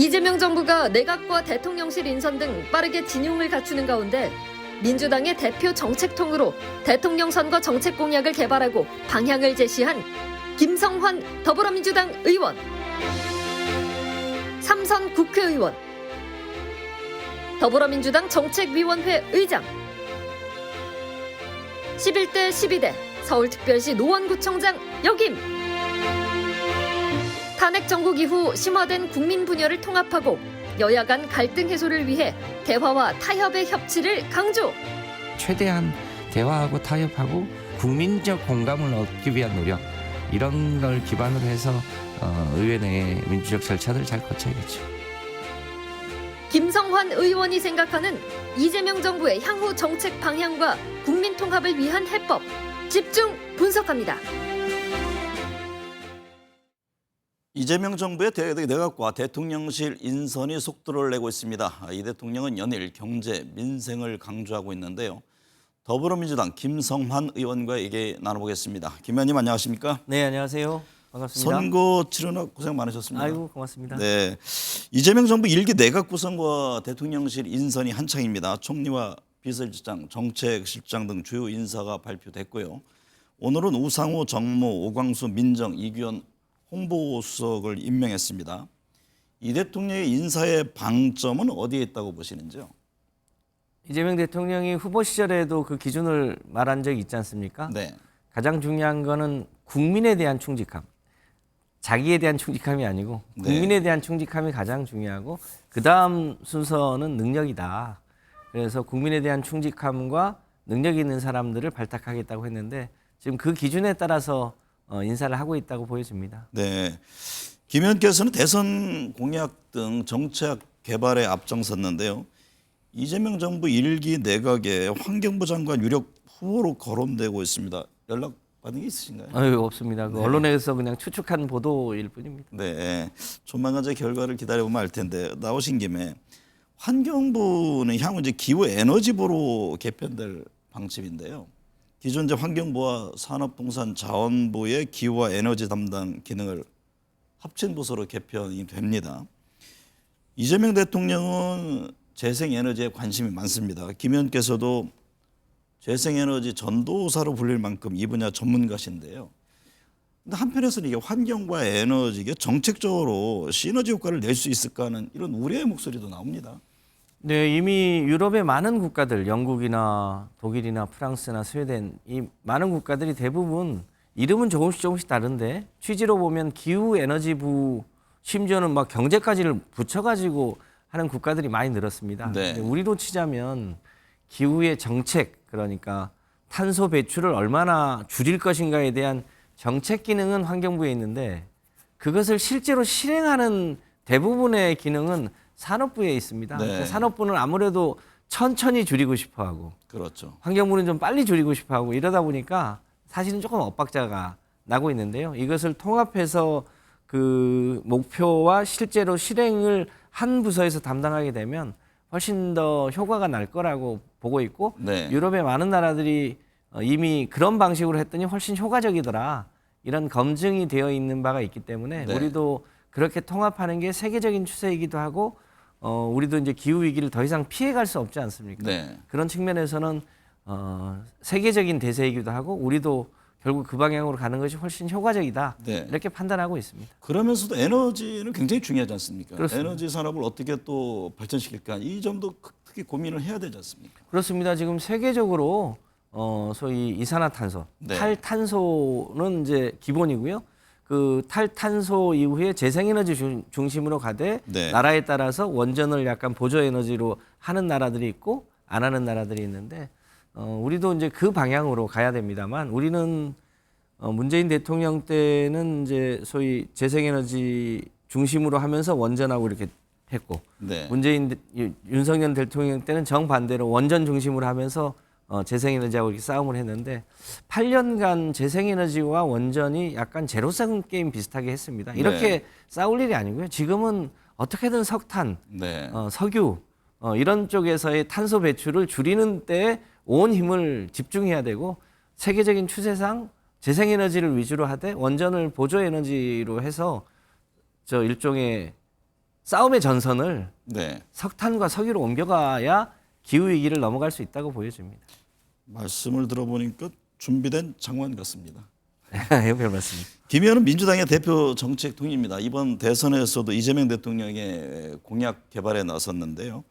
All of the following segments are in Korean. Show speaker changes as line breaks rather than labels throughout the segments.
이재명 정부가 내각과 대통령실 인선 등 빠르게 진용을 갖추는 가운데 민주당의 대표 정책통으로 대통령 선거 정책 공약을 개발하고 방향을 제시한 김성환 더불어민주당 의원, 삼선 국회의원, 더불어민주당 정책위원회 의장, 11대 12대 서울특별시 노원구청장 역임. 탄핵 정국 이후 심화된 국민 분열을 통합하고 여야 간 갈등 해소를 위해 대화와 타협의 협치를 강조.
최대한 대화하고 타협하고 국민적 공감을 얻기 위한 노력, 이런 걸 기반으로 해서 의회 내의 민주적 절차를 잘 거쳐야겠죠.
김성환 의원이 생각하는 이재명 정부의 향후 정책 방향과 국민 통합을 위한 해법, 집중 분석합니다.
이재명 정부의 내각과 대통령실 인선이 속도를 내고 있습니다. 이 대통령은 연일 경제, 민생을 강조하고 있는데요. 더불어민주당 김성환 의원과 얘기 나눠보겠습니다. 김 의원님 안녕하십니까?
네, 안녕하세요. 반갑습니다.
선거 치르느라 고생 많으셨습니다.
아이고, 고맙습니다.
네, 이재명 정부 1기 내각 구성과 대통령실 인선이 한창입니다. 총리와 비서실장, 정책실장 등 주요 인사가 발표됐고요. 오늘은 우상호 정무, 오광수 민정, 이규현 홍보수석을 임명했습니다. 이 대통령의 인사의 방점은 어디에 있다고 보시는지요?
이재명 대통령이 후보 시절에도 그 기준을 말한 적이 있지 않습니까?
네.
가장 중요한 거는 국민에 대한 충직함. 자기에 대한 충직함이 아니고 국민에 대한 충직함이 가장 중요하고 그다음 순서는 능력이다. 그래서 국민에 대한 충직함과 능력 있는 사람들을 발탁하겠다고 했는데 지금 그 기준에 따라서 인사를 하고 있다고 보여집니다.
네. 김 의원께서는 대선 공약 등 정책 개발에 앞장섰는데요. 이재명 정부 1기 내각에 환경부 장관 유력 후보로 거론되고 있습니다. 연락 받은 게 있으신가요?
없습니다. 그 언론에서 그냥 추측한 보도일 뿐입니다.
네. 조만간 제 결과를 기다려보면 알 텐데 나오신 김에 환경부는 향후 이제 기후 에너지부로 개편될 방침인데요. 기존 이제 환경부와 산업통상자원부의 기후와 에너지 담당 기능을 합친 부서로 개편이 됩니다. 이재명 대통령은 재생에너지에 관심이 많습니다. 김 의원께서도 재생에너지 전도사로 불릴 만큼 이 분야 전문가신데요. 근데 한편에서는 이게 환경과 에너지, 이게 정책적으로 시너지 효과를 낼 수 있을까 하는 이런 우려의 목소리도 나옵니다.
네, 이미 유럽의 많은 국가들, 영국이나 독일이나 프랑스나 스웨덴, 이 많은 국가들이 대부분 이름은 조금씩 다른데 취지로 보면 기후에너지부, 심지어는 막 경제까지를 붙여가지고 하는 국가들이 많이 늘었습니다.
네.
우리로 치자면 기후의 정책, 그러니까 탄소 배출을 얼마나 줄일 것인가에 대한 정책 기능은 환경부에 있는데 그것을 실제로 실행하는 대부분의 기능은 산업부에 있습니다.
네.
산업부는 아무래도 천천히 줄이고 싶어하고
그렇죠.
환경부는 좀 빨리 줄이고 싶어하고 이러다 보니까 사실은 조금 엇박자가 나고 있는데요. 이것을 통합해서 그 목표와 실제로 실행을 한 부서에서 담당하게 되면 훨씬 더 효과가 날 거라고 보고 있고
네.
유럽의 많은 나라들이 이미 그런 방식으로 했더니 훨씬 효과적이더라. 이런 검증이 되어 있는 바가 있기 때문에
네.
우리도 그렇게 통합하는 게 세계적인 추세이기도 하고 우리도 이제 기후 위기를 더 이상 피해갈 수 없지 않습니까?
네.
그런 측면에서는 세계적인 대세이기도 하고 우리도 결국 그 방향으로 가는 것이 훨씬 효과적이다.
네.
이렇게 판단하고 있습니다.
그러면서도 에너지는 굉장히 중요하지 않습니까?
그렇습니다.
에너지 산업을 어떻게 또 발전시킬까 이 점도 크게 고민을 해야 되지 않습니까?
그렇습니다. 지금 세계적으로 소위 이산화탄소,
네.
탈탄소는 이제 기본이고요. 그 탈탄소 이후에 재생에너지 중심으로 가되
네.
나라에 따라서 원전을 약간 보조에너지로 하는 나라들이 있고 안 하는 나라들이 있는데 우리도 이제 그 방향으로 가야 됩니다만 우리는 문재인 대통령 때는 이제 소위 재생에너지 중심으로 하면서 원전하고 이렇게 했고
네.
윤석열 대통령 때는 정반대로 원전 중심으로 하면서 재생에너지하고 이렇게 싸움을 했는데 8년간 재생에너지와 원전이 약간 제로섬 게임 비슷하게 했습니다. 이렇게
네.
싸울 일이 아니고요. 지금은 어떻게든 석탄,
네.
석유 이런 쪽에서의 탄소 배출을 줄이는 데 온 힘을 집중해야 되고 세계적인 추세상 재생에너지를 위주로 하되 원전을 보조에너지로 해서 저 일종의 싸움의 전선을
네.
석탄과 석유로 옮겨가야 기후 위기를 넘어갈 수 있다고 보여집니다.
말씀을 들어보니까 준비된 장관 같습니다.
별 말씀입니다.
김의원은 민주당의 대표 정책통입니다. 이번 대선에서도 이재명 대통령의 공약 개발에 나섰는데요.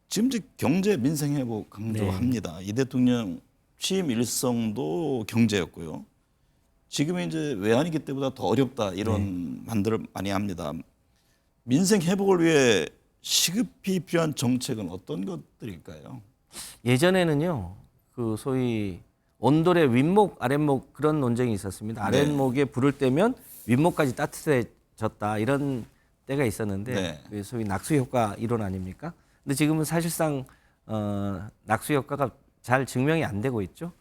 지금 이제 경제 민생 회복 강조합니다. 이 대통령 취임 일성도 경제였고요. 지금은 이제 외환위기 때보다 더 어렵다 이런 말들을 많이 합니다. 민생 회복을 위해 시급히 필요한 정책은 어떤 것들일까요?
예전에는요, 그 소위 온돌의 윗목, 아랫목 그런 논쟁이 있었습니다.
네.
아랫목에 불을 떼면 윗목까지 따뜻해졌다 이런 때가 있었는데
네.
그 소위 낙수 효과 이론 아닙니까? 근데 지금은 사실상 낙수 효과가 잘 증명이 안 되고 있죠.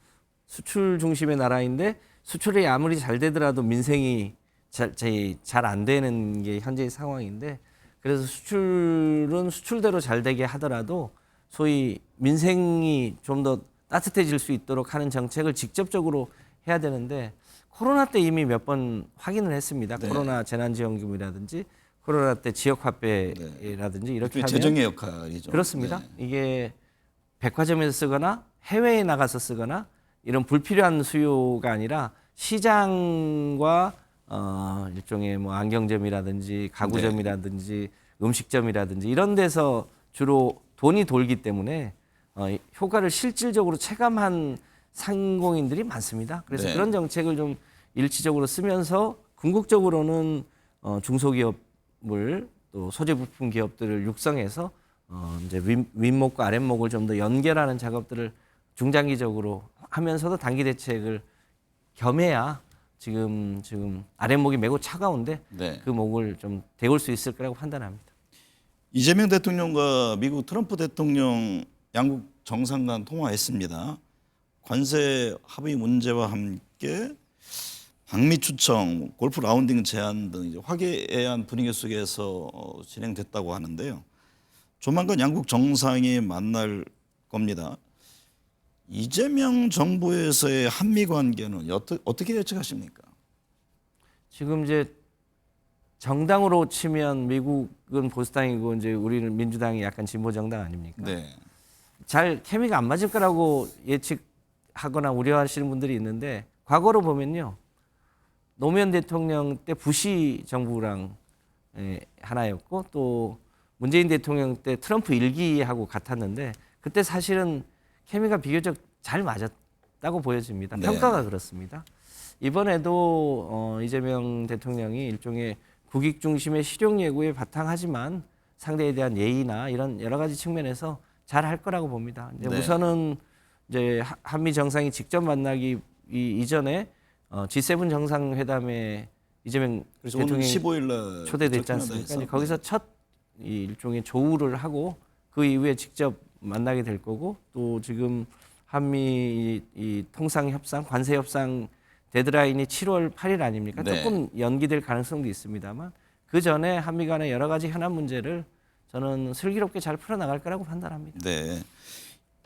수출 중심의 나라인데 수출이 아무리 잘 되더라도 민생이 잘 안 되는 게 현재의 상황인데 그래서 수출은 수출대로 잘 되게 하더라도 소위 민생이 좀 더 따뜻해질 수 있도록 하는 정책을 직접적으로 해야 되는데 코로나 때 이미 몇 번 확인을 했습니다.
네.
코로나 재난지원금이라든지 코로나 때 지역화폐라든지 이렇게 하면
재정의 역할이죠.
그렇습니다.
네.
이게 백화점에서 쓰거나 해외에 나가서 쓰거나 이런 불필요한 수요가 아니라 시장과 일종의 뭐 안경점이라든지 가구점이라든지 음식점이라든지 이런 데서 주로 돈이 돌기 때문에 효과를 실질적으로 체감한 상공인들이 많습니다. 그래서
네.
그런 정책을 좀 일치적으로 쓰면서 궁극적으로는 중소기업을 또 소재 부품 기업들을 육성해서 이제 윗목과 아랫목을 좀 더 연결하는 작업들을 중장기적으로 하면서도 단기 대책을 겸해야 지금 아랫목이 매우 차가운데
네.
그 목을 좀 데울 수 있을 거라고 판단합니다.
이재명 대통령과 미국 트럼프 대통령 양국 정상 간 통화했습니다. 관세 합의 문제와 함께 방미 추청, 골프 라운딩 제안 등 이제 화기애애한 분위기 속에서 진행됐다고 하는데요. 조만간 양국 정상이 만날 겁니다. 이재명 정부에서의 한미 관계는 어떻게 예측하십니까?
지금 이제 정당으로 치면 미국은 보수당이고 이제 우리는 민주당이 약간 진보 정당 아닙니까?
네.
잘 케미가 안 맞을 거라고 예측하거나 우려하시는 분들이 있는데 과거로 보면요. 노무현 대통령 때 부시 정부랑 하나였고 또 문재인 대통령 때 트럼프 1기하고 같았는데 그때 사실은 케미가 비교적 잘 맞았다고 보여집니다.
네.
평가가 그렇습니다. 이번에도 이재명 대통령이 일종의 국익 중심의 실용 예고에 바탕하지만 상대에 대한 예의나 이런 여러 가지 측면에서 잘 할 거라고 봅니다. 이제
네.
우선은 이제 한미 정상이 직접 만나기 이전에 G7 정상회담에 이재명
그래서 오늘
대통령이
15일 날
초대돼 있지 않습니까? 이제 거기서 첫 이 일종의 조우를 하고 그 이후에 직접 만나게 될 거고 또 지금 한미 이 통상 협상, 관세 협상 데드라인이 7월 8일 아닙니까?
네.
조금 연기될 가능성도 있습니다만 그 전에 한미 간의 여러 가지 현안 문제를 저는 슬기롭게 잘 풀어나갈 거라고 판단합니다.
네.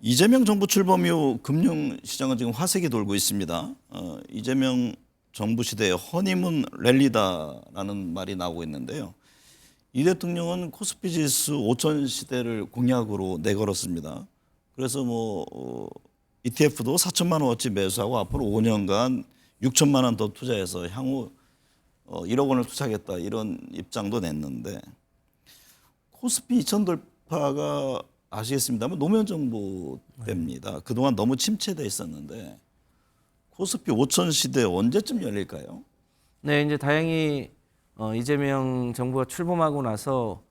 이재명 정부 출범 이후 금융시장은 지금 화색이 돌고 있습니다. 이재명 정부 시대에 허니문 랠리다라는 말이 나오고 있는데요. 이 대통령은 코스피 지수 5천 시대를 공약으로 내걸었습니다. 그래서 ETF도 4천만 원어치 매수하고 앞으로 5년간 6천만 원 더 투자해서 향후 1억 원을 투자하겠다 이런 입장도 냈는데 코스피 2천 돌파가 아시겠습니다만 노무현 정부 때입니다. 그동안 너무 침체돼 있었는데 코스피 5천 시대 언제쯤 열릴까요?
네, 이제 다행히 이재명 정부가 출범하고 나서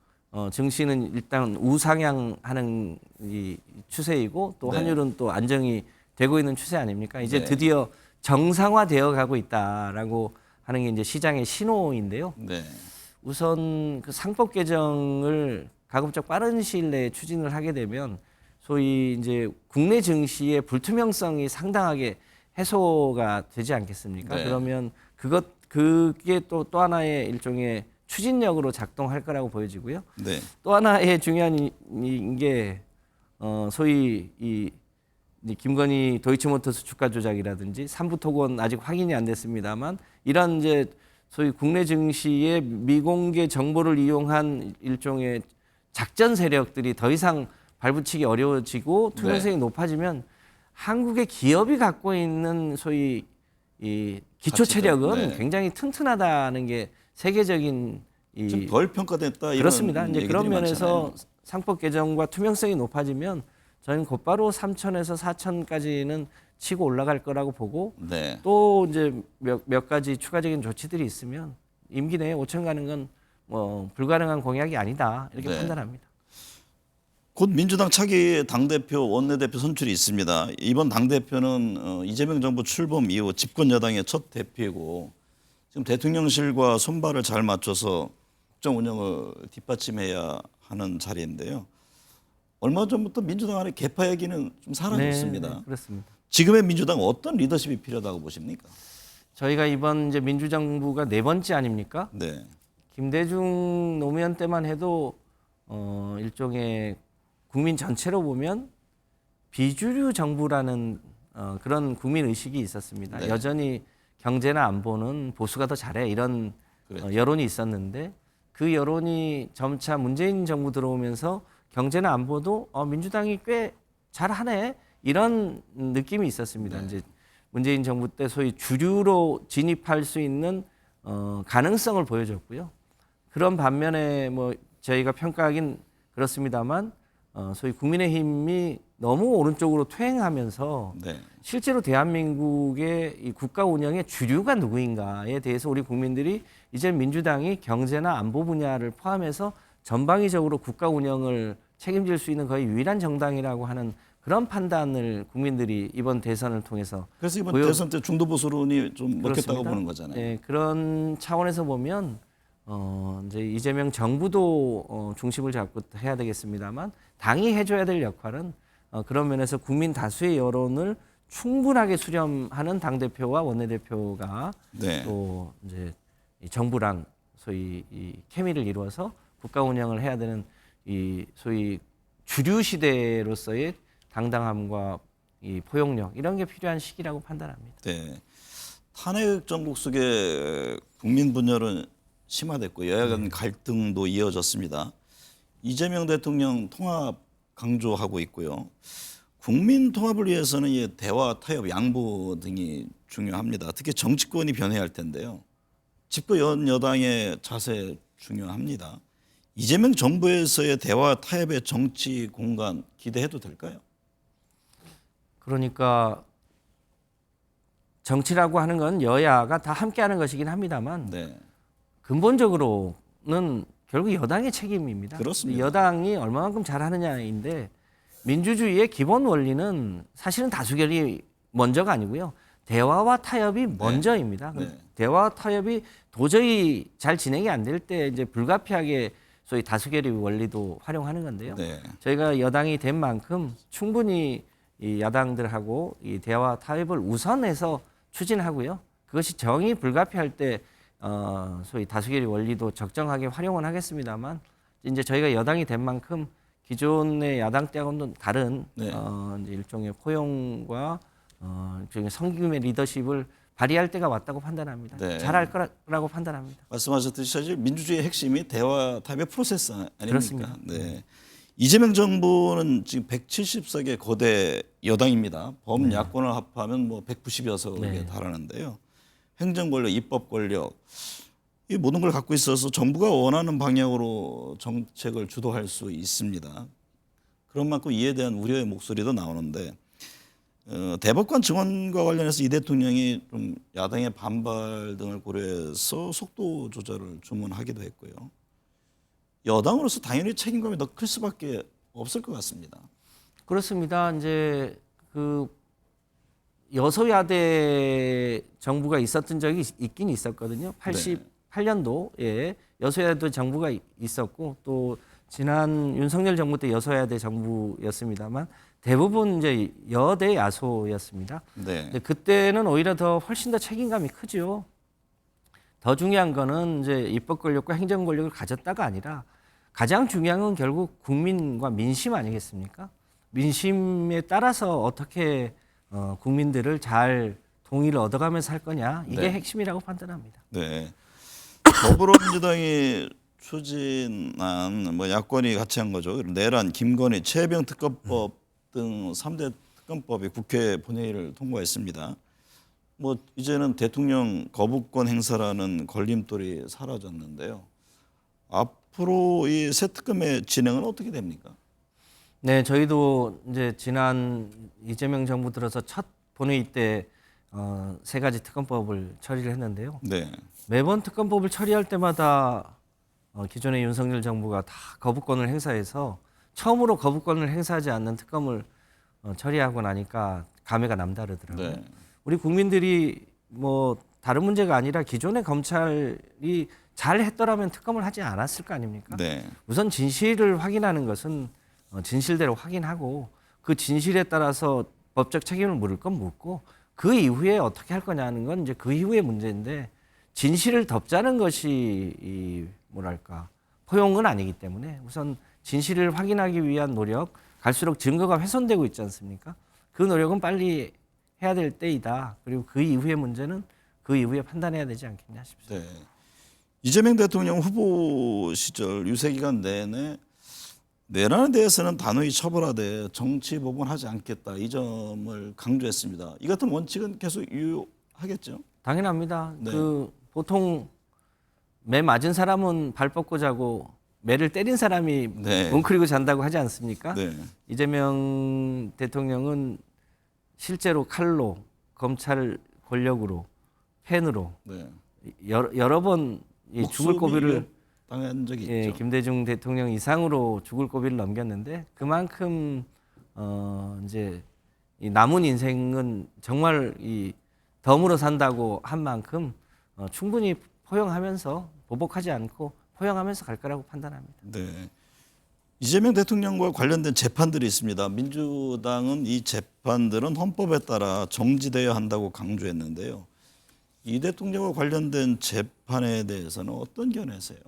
증시는 일단 우상향하는 이 추세이고 또
네.
환율은 또 안정이 되고 있는 추세 아닙니까? 이제
네.
드디어 정상화되어 가고 있다라고 하는 게 이제 시장의 신호인데요.
네.
우선 그 상법 개정을 가급적 빠른 시일 내에 추진을 하게 되면 소위 이제 국내 증시의 불투명성이 상당하게 해소가 되지 않겠습니까?
네.
그러면 그게 또 하나의 일종의 추진력으로 작동할 거라고 보여지고요.
네.
또 하나의 중요한 게 소위 이 김건희 도이치모터스 주가 조작이라든지 삼부 토건 아직 확인이 안 됐습니다만 이런 이제 소위 국내 증시의 미공개 정보를 이용한 일종의 작전 세력들이 더 이상 발붙이기 어려워지고 투명성이 높아지면 한국의 기업이 갖고 있는 소위 이 기초 체력은
네.
굉장히 튼튼하다는 게 세계적인
좀 덜 평가됐다 이런
그렇습니다. 이제 그런
얘기들이
면에서
많잖아요.
상법 개정과 투명성이 높아지면 저희는 곧바로 3천에서 4천까지는 치고 올라갈 거라고 보고
네.
또 이제 몇 가지 추가적인 조치들이 있으면 임기 내에 5천 가는 건 뭐 불가능한 공약이 아니다 이렇게
네.
판단합니다.
곧 민주당 차기 당대표 원내대표 선출이 있습니다. 이번 당대표는 이재명 정부 출범 이후 집권 여당의 첫 대표이고 지금 대통령실과 손발을 잘 맞춰서 국정 운영을 뒷받침해야 하는 자리인데요. 얼마 전부터 민주당 안에 개파 얘기는 좀 사라졌습니다.
네, 그렇습니다.
지금의 민주당 어떤 리더십이 필요하다고 보십니까?
저희가 이번 이제 민주정부가 4번째 아닙니까?
네.
김대중 노무현 때만 해도 일종의 국민 전체로 보면 비주류 정부라는 그런 국민 의식이 있었습니다.
네.
여전히 경제나 안보는 보수가 더 잘해 이런
그렇죠.
여론이 있었는데 그 여론이 점차 문재인 정부 들어오면서 경제나 안보도 민주당이 꽤 잘하네 이런 느낌이 있었습니다.
네.
이제 문재인 정부 때 소위 주류로 진입할 수 있는 가능성을 보여줬고요. 그런 반면에 뭐 저희가 평가하긴 그렇습니다만 소위 국민의힘이 너무 오른쪽으로 퇴행하면서
네.
실제로 대한민국의 이 국가 운영의 주류가 누구인가에 대해서 우리 국민들이 이제 민주당이 경제나 안보 분야를 포함해서 전방위적으로 국가 운영을 책임질 수 있는 거의 유일한 정당이라고 하는 그런 판단을 국민들이 이번 대선을 통해서
그래서 이번 대선 때 중도 보수론이 좀 먹혔다고
그렇습니다.
보는 거잖아요.
네, 그런 차원에서 보면 이제 이재명 정부도 중심을 잡고 해야 되겠습니다만 당이 해줘야 될 역할은 그런 면에서 국민 다수의 여론을 충분하게 수렴하는 당 대표와 원내대표가
네.
또 이제 이 정부랑 소위 이 케미를 이루어서 국가 운영을 해야 되는 이 소위 주류 시대로서의 당당함과 이 포용력 이런 게 필요한 시기라고 판단합니다.
네. 탄핵 정국 속에 국민 분열은 심화됐고 여야 간 갈등도 이어졌습니다. 이재명 대통령 통합 강조하고 있고요. 국민 통합을 위해서는 이 대화, 타협, 양보 등이 중요합니다. 특히 정치권이 변해야 할 텐데요. 집권 여당의 자세 중요합니다. 이재명 정부에서의 대화, 타협의 정치 공간 기대해도 될까요?
그러니까 정치라고 하는 건 여야가 다 함께하는 것이긴 합니다만
네.
근본적으로는 결국 여당의 책임입니다.
그렇습니다.
여당이 얼마만큼 잘하느냐인데 민주주의의 기본 원리는 사실은 다수결이 먼저가 아니고요. 대화와 타협이 먼저입니다.
네.
대화와 타협이 도저히 잘 진행이 안 될 때 이제 불가피하게 소위 다수결의 원리도 활용하는 건데요.
네.
저희가 여당이 된 만큼 충분히 이 야당들하고 이 대화 타협을 우선해서 추진하고요. 그것이 정이 불가피할 때 소위 다수결의 원리도 적정하게 활용은 하겠습니다만 이제 저희가 여당이 된 만큼 기존의 야당 때하고는 다른
네.
이제 일종의 포용과 일종의 성김의 리더십을 발휘할 때가 왔다고 판단합니다.
네.
잘할 거라고 판단합니다.
말씀하셨듯이 사실 민주주의의 핵심이 대화 타협의 프로세스 아닙니까?
그렇습니다.
네. 이재명 정부는 지금 170석의 거대 여당입니다. 범야권을 합하면 뭐 190여석에
네.
달하는데요. 행정 권력, 입법 권력 이 모든 걸 갖고 있어서 정부가 원하는 방향으로 정책을 주도할 수 있습니다. 그런 만큼 이에 대한 우려의 목소리도 나오는데 대법관 증언과 관련해서 이 대통령이 좀 야당의 반발 등을 고려해서 속도 조절을 주문하기도 했고요. 여당으로서 당연히 책임감이 더 클 수밖에 없을 것 같습니다.
그렇습니다. 이제 그 여소야대 정부가 있었던 적이 있긴 있었거든요. 88년도에 여소야대 정부가 있었고 또 지난 윤석열 정부 때 여소야대 정부였습니다만 대부분 이제 여대 야소였습니다.
네.
근데 그때는 오히려 훨씬 더 책임감이 크죠. 더 중요한 거는 이제 입법 권력과 행정 권력을 가졌다가 아니라 가장 중요한 건 결국 국민과 민심 아니겠습니까? 민심에 따라서 어떻게 국민들을 잘 동의를 얻어가면서 할 거냐 이게
네.
핵심이라고 판단합니다.
네. 더불어민주당이 추진한 뭐 야권이 같이 한 거죠. 내란, 김건희, 최병 특검법 등 3대 특검법이 국회 본회의를 통과했습니다. 뭐 이제는 대통령 거부권 행사라는 걸림돌이 사라졌는데요. 앞으로 이 새 특검의 진행은 어떻게 됩니까?
네, 저희도 이제 지난 이재명 정부 들어서 첫 본회의 때 세 가지 특검법을 처리를 했는데요.
네.
매번 특검법을 처리할 때마다 기존의 윤석열 정부가 다 거부권을 행사해서 처음으로 거부권을 행사하지 않는 특검을 처리하고 나니까 감회가 남다르더라고요.
네.
우리 국민들이 뭐 다른 문제가 아니라 기존의 검찰이 잘 했더라면 특검을 하지 않았을 거 아닙니까?
네.
우선 진실을 확인하는 것은 진실대로 확인하고 그 진실에 따라서 법적 책임을 물을 건 묻고 그 이후에 어떻게 할 거냐는 건 이제 그 이후의 문제인데 진실을 덮자는 것이 이 뭐랄까 포용은 아니기 때문에 우선 진실을 확인하기 위한 노력 갈수록 증거가 훼손되고 있지 않습니까? 그 노력은 빨리 해야 될 때이다. 그리고 그 이후의 문제는 그 이후에 판단해야 되지 않겠냐 싶습니다.
네. 이재명 대통령 후보 시절 유세 기간 내내 내란에 대해서는 단호히 처벌하되 정치 복원하지 않겠다 이 점을 강조했습니다. 이 같은 원칙은 계속 유효하겠죠?
당연합니다.
네.
그 보통 매 맞은 사람은 발 뻗고 자고 매를 때린 사람이
네.
뭉클이고 잔다고 하지 않습니까?
네.
이재명 대통령은 실제로 칼로 검찰 권력으로 펜으로
네.
여러 번 이 죽을 고비를
당한 적이
예,
있죠.
김대중 대통령 이상으로 죽을 고비를 넘겼는데 그만큼 이제 이 남은 인생은 정말 이 덤으로 산다고 한 만큼 충분히 포용하면서 보복하지 않고 포용하면서 갈 거라고 판단합니다.
네. 이재명 대통령과 관련된 재판들이 있습니다. 민주당은 이 재판들은 헌법에 따라 정지되어야 한다고 강조했는데요. 이 대통령과 관련된 재판에 대해서는 어떤 견해세요?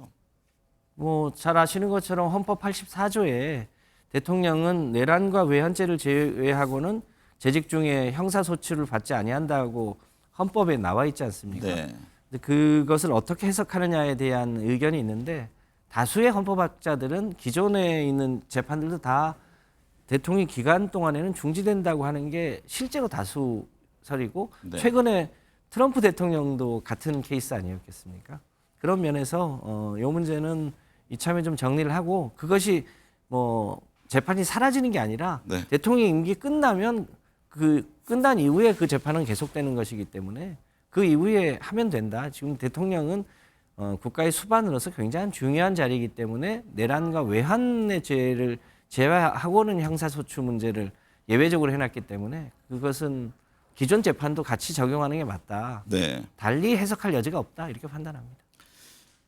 뭐 잘 아시는 것처럼 헌법 84조에 대통령은 내란과 외환죄를 제외하고는 재직 중에 형사소치를 받지 아니한다고 헌법에 나와 있지 않습니까?
네.
근데 그것을 어떻게 해석하느냐에 대한 의견이 있는데 다수의 헌법학자들은 기존에 있는 재판들도 다 대통령 기간 동안에는 중지된다고 하는 게 실제로 다수설이고
네.
최근에 트럼프 대통령도 같은 케이스 아니었겠습니까? 그런 면에서 이 문제는 이참에 좀 정리를 하고 그것이 뭐 재판이 사라지는 게 아니라
네.
대통령 임기 끝나면 그 끝난 이후에 그 재판은 계속되는 것이기 때문에 그 이후에 하면 된다. 지금 대통령은 국가의 수반으로서 굉장히 중요한 자리이기 때문에 내란과 외환의 죄를 제외하고는 형사소추 문제를 예외적으로 해놨기 때문에 그것은 기존 재판도 같이 적용하는 게 맞다.
네.
달리 해석할 여지가 없다. 이렇게 판단합니다.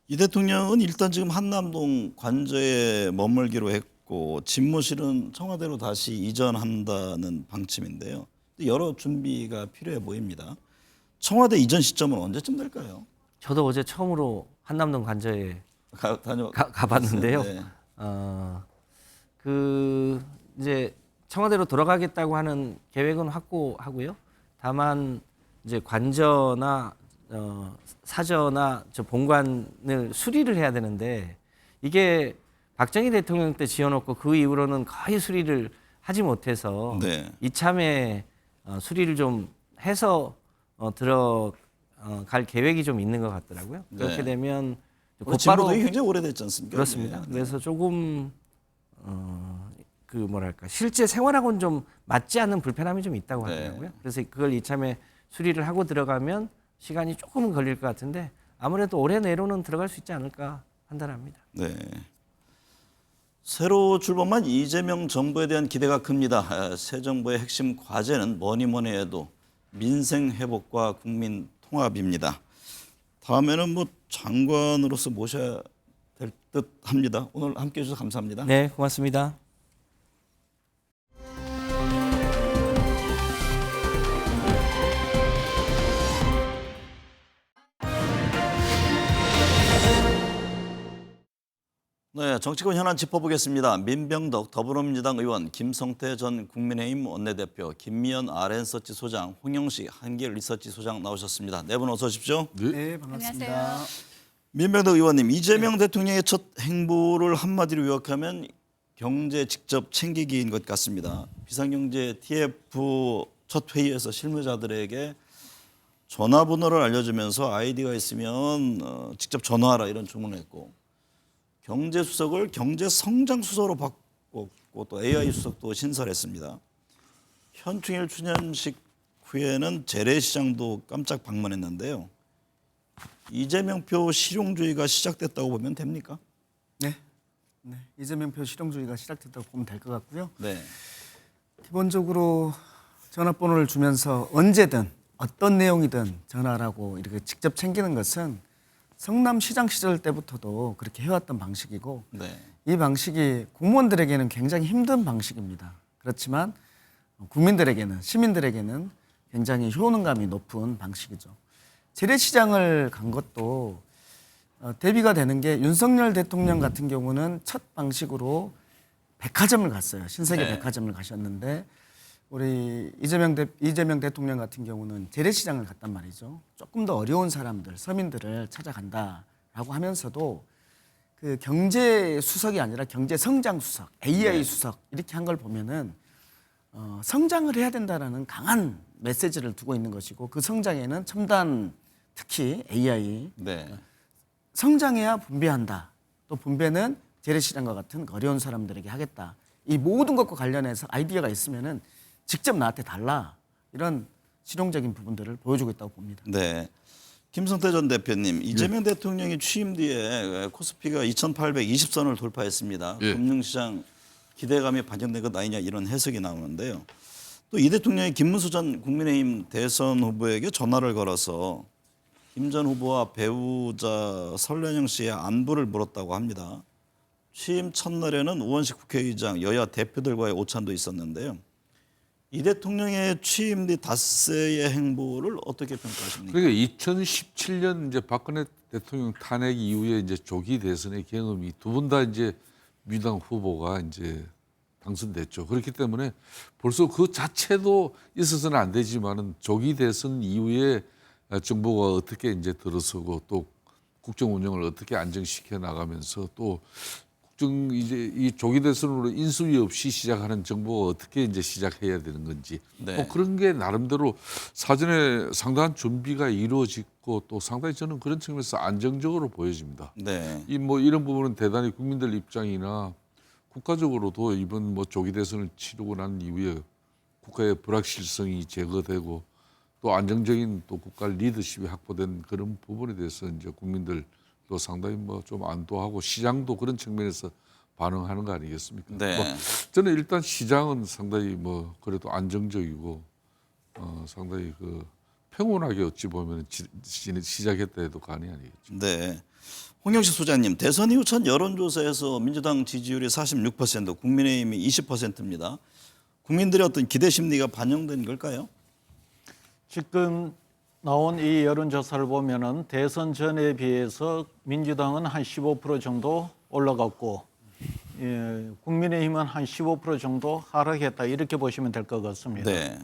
이 대통령은 일단 지금 한남동 관저에 머물기로 했고 집무실은 청와대로 다시 이전한다는 방침인데요. 여러 준비가 필요해 보입니다. 청와대 이전 시점은 언제쯤 될까요?
저도 어제 처음으로 한남동 관저에 가봤는데요.
네.
그 이제 청와대로 돌아가겠다고 하는 계획은 확고하고요. 다만 이제 관저나 사저나 저 본관을 수리를 해야 되는데 이게 박정희 대통령 때 지어놓고 그 이후로는 거의 수리를 하지 못해서
네.
이참에 수리를 좀 해서 들어갈 계획이 좀 있는 것 같더라고요. 그렇게
네.
되면
곧바로 굉장히 오래됐지 않습니까?
그렇습니다.
네.
그래서 조금 그 뭐랄까 실제 생활하고는 좀 맞지 않는 불편함이 좀 있다고
네.
하더라고요. 그래서 그걸 이참에 수리를 하고 들어가면 시간이 조금은 걸릴 것 같은데 아무래도 올해 내로는 들어갈 수 있지 않을까 판단합니다.
네. 새로 출범한 이재명 정부에 대한 기대가 큽니다. 새 정부의 핵심 과제는 뭐니 해도 민생 회복과 국민 통합입니다. 다음에는 뭐 장관으로서 모셔야 될 듯합니다. 오늘 함께해 주셔서 감사합니다.
네, 고맙습니다.
네, 정치권 현안 짚어보겠습니다. 민병덕 더불어민주당 의원, 김성태 전 국민의힘 원내대표, 김미연 RN서치 소장, 홍영식 한길리서치 소장 나오셨습니다. 네 분 어서 오십시오.
네, 반갑습니다.
안녕하세요.
민병덕 의원님, 이재명 대통령의 첫 행보를 한마디로 요약하면 경제 직접 챙기기인 것 같습니다. 비상경제 TF 첫 회의에서 실무자들에게 전화번호를 알려주면서 아이디가 있으면 직접 전화하라 이런 주문을 했고, 경제수석을 경제성장수석으로 바꿨고 또 AI 수석도 신설했습니다. 현충일 추념식 후에는 재래시장도 깜짝 방문했는데요. 이재명표 실용주의가 시작됐다고 보면 됩니까?
네. 이재명표 실용주의가 시작됐다고 보면 될 것 같고요.
네.
기본적으로 전화번호를 주면서 언제든 어떤 내용이든 전화라고 이렇게 직접 챙기는 것은 성남시장 시절 때부터도 그렇게 해왔던 방식이고
네.
이 방식이 공무원들에게는 굉장히 힘든 방식입니다. 그렇지만 국민들에게는, 시민들에게는 굉장히 효능감이 높은 방식이죠. 재래시장을 간 것도 대비가 되는 게 윤석열 대통령 같은 경우는 첫 방식으로 백화점을 갔어요. 신세계
네.
백화점을 가셨는데 우리 이재명 대통령 같은 경우는 재래시장을 갔단 말이죠. 조금 더 어려운 사람들, 서민들을 찾아간다라고 하면서도 그 경제 수석이 아니라 경제 성장 수석, AI
네.
수석 이렇게 한 걸 보면은 성장을 해야 된다라는 강한 메시지를 두고 있는 것이고 그 성장에는 첨단 특히 AI
네.
성장해야 분배한다. 또 분배는 재래시장과 같은 어려운 사람들에게 하겠다. 이 모든 것과 관련해서 아이디어가 있으면은 직접 나한테 달라. 이런 실용적인 부분들을 보여주고 있다고 봅니다.
네. 김성태 전 대표님, 이재명 대통령이 취임 뒤에 코스피가 2,820선을 돌파했습니다.
예.
금융시장 기대감이 반영된 것 아니냐 이런 해석이 나오는데요. 또 이 대통령이 김문수 전 국민의힘 대선 후보에게 전화를 걸어서 김 전 후보와 배우자 설ren영 씨의 안부를 물었다고 합니다. 취임 첫날에는 우원식 국회의장, 여야 대표들과의 오찬도 있었는데요. 이 대통령의 취임 뒤 닷새의 행보를 어떻게 평가하십니까?
그러니까 2017년 이제 박근혜 대통령 탄핵 이후에 이제 조기 대선의 경험이 두 분 다 이제 민주당 후보가 이제 당선됐죠. 그렇기 때문에 벌써 그 자체도 있어서는 안 되지만은 조기 대선 이후에 정부가 어떻게 이제 들어서고 또 국정 운영을 어떻게 안정시켜 나가면서 또 국정 이제 이 조기 대선으로 인수위 없이 시작하는 정부가 어떻게 이제 시작해야 되는 건지
네.
뭐 그런 게 나름대로 사전에 상당한 준비가 이루어지고 또 상당히 저는 그런 측면에서 안정적으로 보여집니다.
네.
이 뭐 이런 부분은 대단히 국민들 입장이나 국가적으로도 이번 뭐 조기 대선을 치르고 난 이후에 국가의 불확실성이 제거되고 또 안정적인 또 국가 리더십이 확보된 그런 부분에 대해서 이제 국민들도 상당히 뭐 좀 안도하고 시장도 그런 측면에서 반응하는 거 아니겠습니까?
네.
뭐 저는 일단 시장은 상당히 뭐 그래도 안정적이고 상당히 그 평온하게 어찌 보면 시작했다 해도 과언이 아니겠죠.
네. 홍영식 소장님, 대선 이후 첫 여론조사에서 민주당 지지율이 46%, 국민의힘이 20%입니다. 국민들의 어떤 기대 심리가 반영된 걸까요?
지금 나온 이 여론조사를 보면은 대선 전에 비해서 민주당은 한 15% 정도 올라갔고, 국민의힘은 한 15% 정도 하락했다 이렇게 보시면 될 것 같습니다.
네.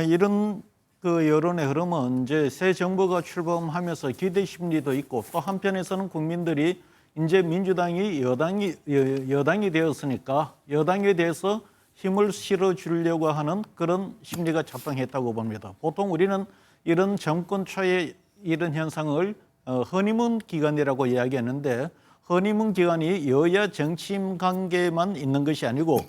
이런 그 여론의 흐름은 이제 새 정부가 출범하면서 기대 심리도 있고 또 한편에서는 국민들이 이제 민주당이 여당이 되었으니까 여당에 대해서 힘을 실어주려고 하는 그런 심리가 작동했다고 봅니다. 보통 우리는 이런 정권 초에 이런 현상을 허니문 기간이라고 이야기하는데 허니문 기간이 여야 정치인 관계만 있는 것이 아니고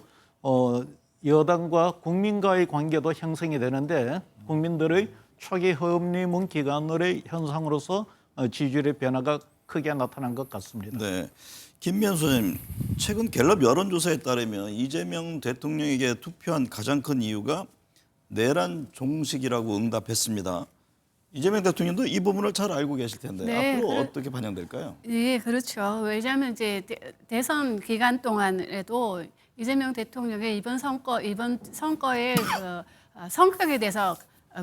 여당과 국민과의 관계도 형성이 되는데 국민들의 초기 허니문 기간의 현상으로서 지지율의 변화가 크게 나타난 것 같습니다.
네. 김미연 소장님, 최근 갤럽 여론조사에 따르면 이재명 대통령에게 투표한 가장 큰 이유가 내란 종식이라고 응답했습니다. 이재명 대통령도 이 부분을 잘 알고 계실 텐데
네,
앞으로 어떻게 반영될까요?
네, 그렇죠. 왜냐하면 이제 대선 기간 동안에도 이재명 대통령의 이번 선거의 그 성격에 대해서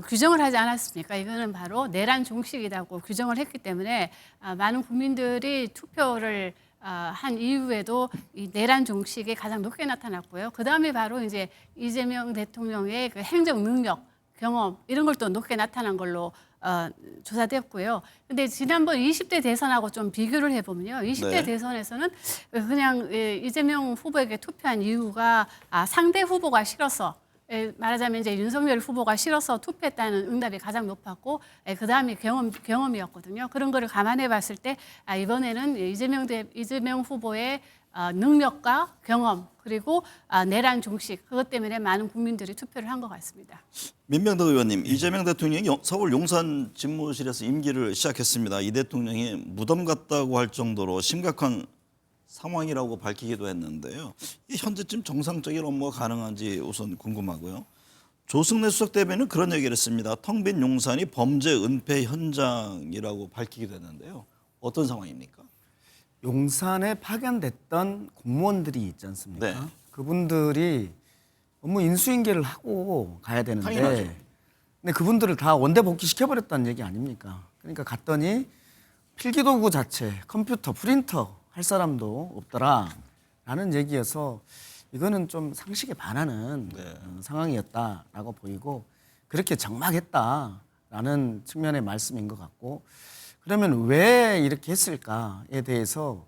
규정을 하지 않았습니까? 이거는 바로 내란 종식이라고 규정을 했기 때문에 많은 국민들이 투표를 한 이후에도 이 내란 종식이 가장 높게 나타났고요. 그 다음에 바로 이제 이재명 대통령의 그 행정 능력, 경험 이런 걸 또 높게 나타난 걸로 조사됐고요. 근데 지난번 20대 대선하고 좀 비교를 해보면요. 20대
네.
대선에서는 그냥 이재명 후보에게 투표한 이유가 상대 후보가 싫어서 말하자면 이제 윤석열 후보가 싫어서 투표했다는 응답이 가장 높았고 그 다음이 경험이었거든요. 그런 거를 감안해 봤을 때 이번에는 이재명 후보의 능력과 경험 그리고 내란 종식 그것 때문에 많은 국민들이 투표를 한 것 같습니다.
민병덕 의원님, 이재명 대통령이 서울 용산 집무실에서 임기를 시작했습니다. 이 대통령이 무덤 같다고 할 정도로 심각한 상황이라고 밝히기도 했는데요. 이 현재쯤 정상적인 업무가 가능한지 우선 궁금하고요. 조승래 수석 대변인은 그런 얘기를 했습니다. 텅 빈 용산이 범죄 은폐 현장이라고 밝히기도 했는데요. 어떤 상황입니까?
용산에 파견됐던 공무원들이 있지 않습니까?
네.
그분들이 업무 인수인계를 하고 가야 되는데
당연하죠.
근데 그분들을 다 원대 복귀시켜버렸다는 얘기 아닙니까? 그러니까 갔더니 필기도구 자체, 컴퓨터, 프린터 할 사람도 없더라라는 얘기여서 이거는 좀 상식에 반하는 상황이었다라고 보이고 그렇게 적막했다라는 측면의 말씀인 것 같고 그러면 왜 이렇게 했을까에 대해서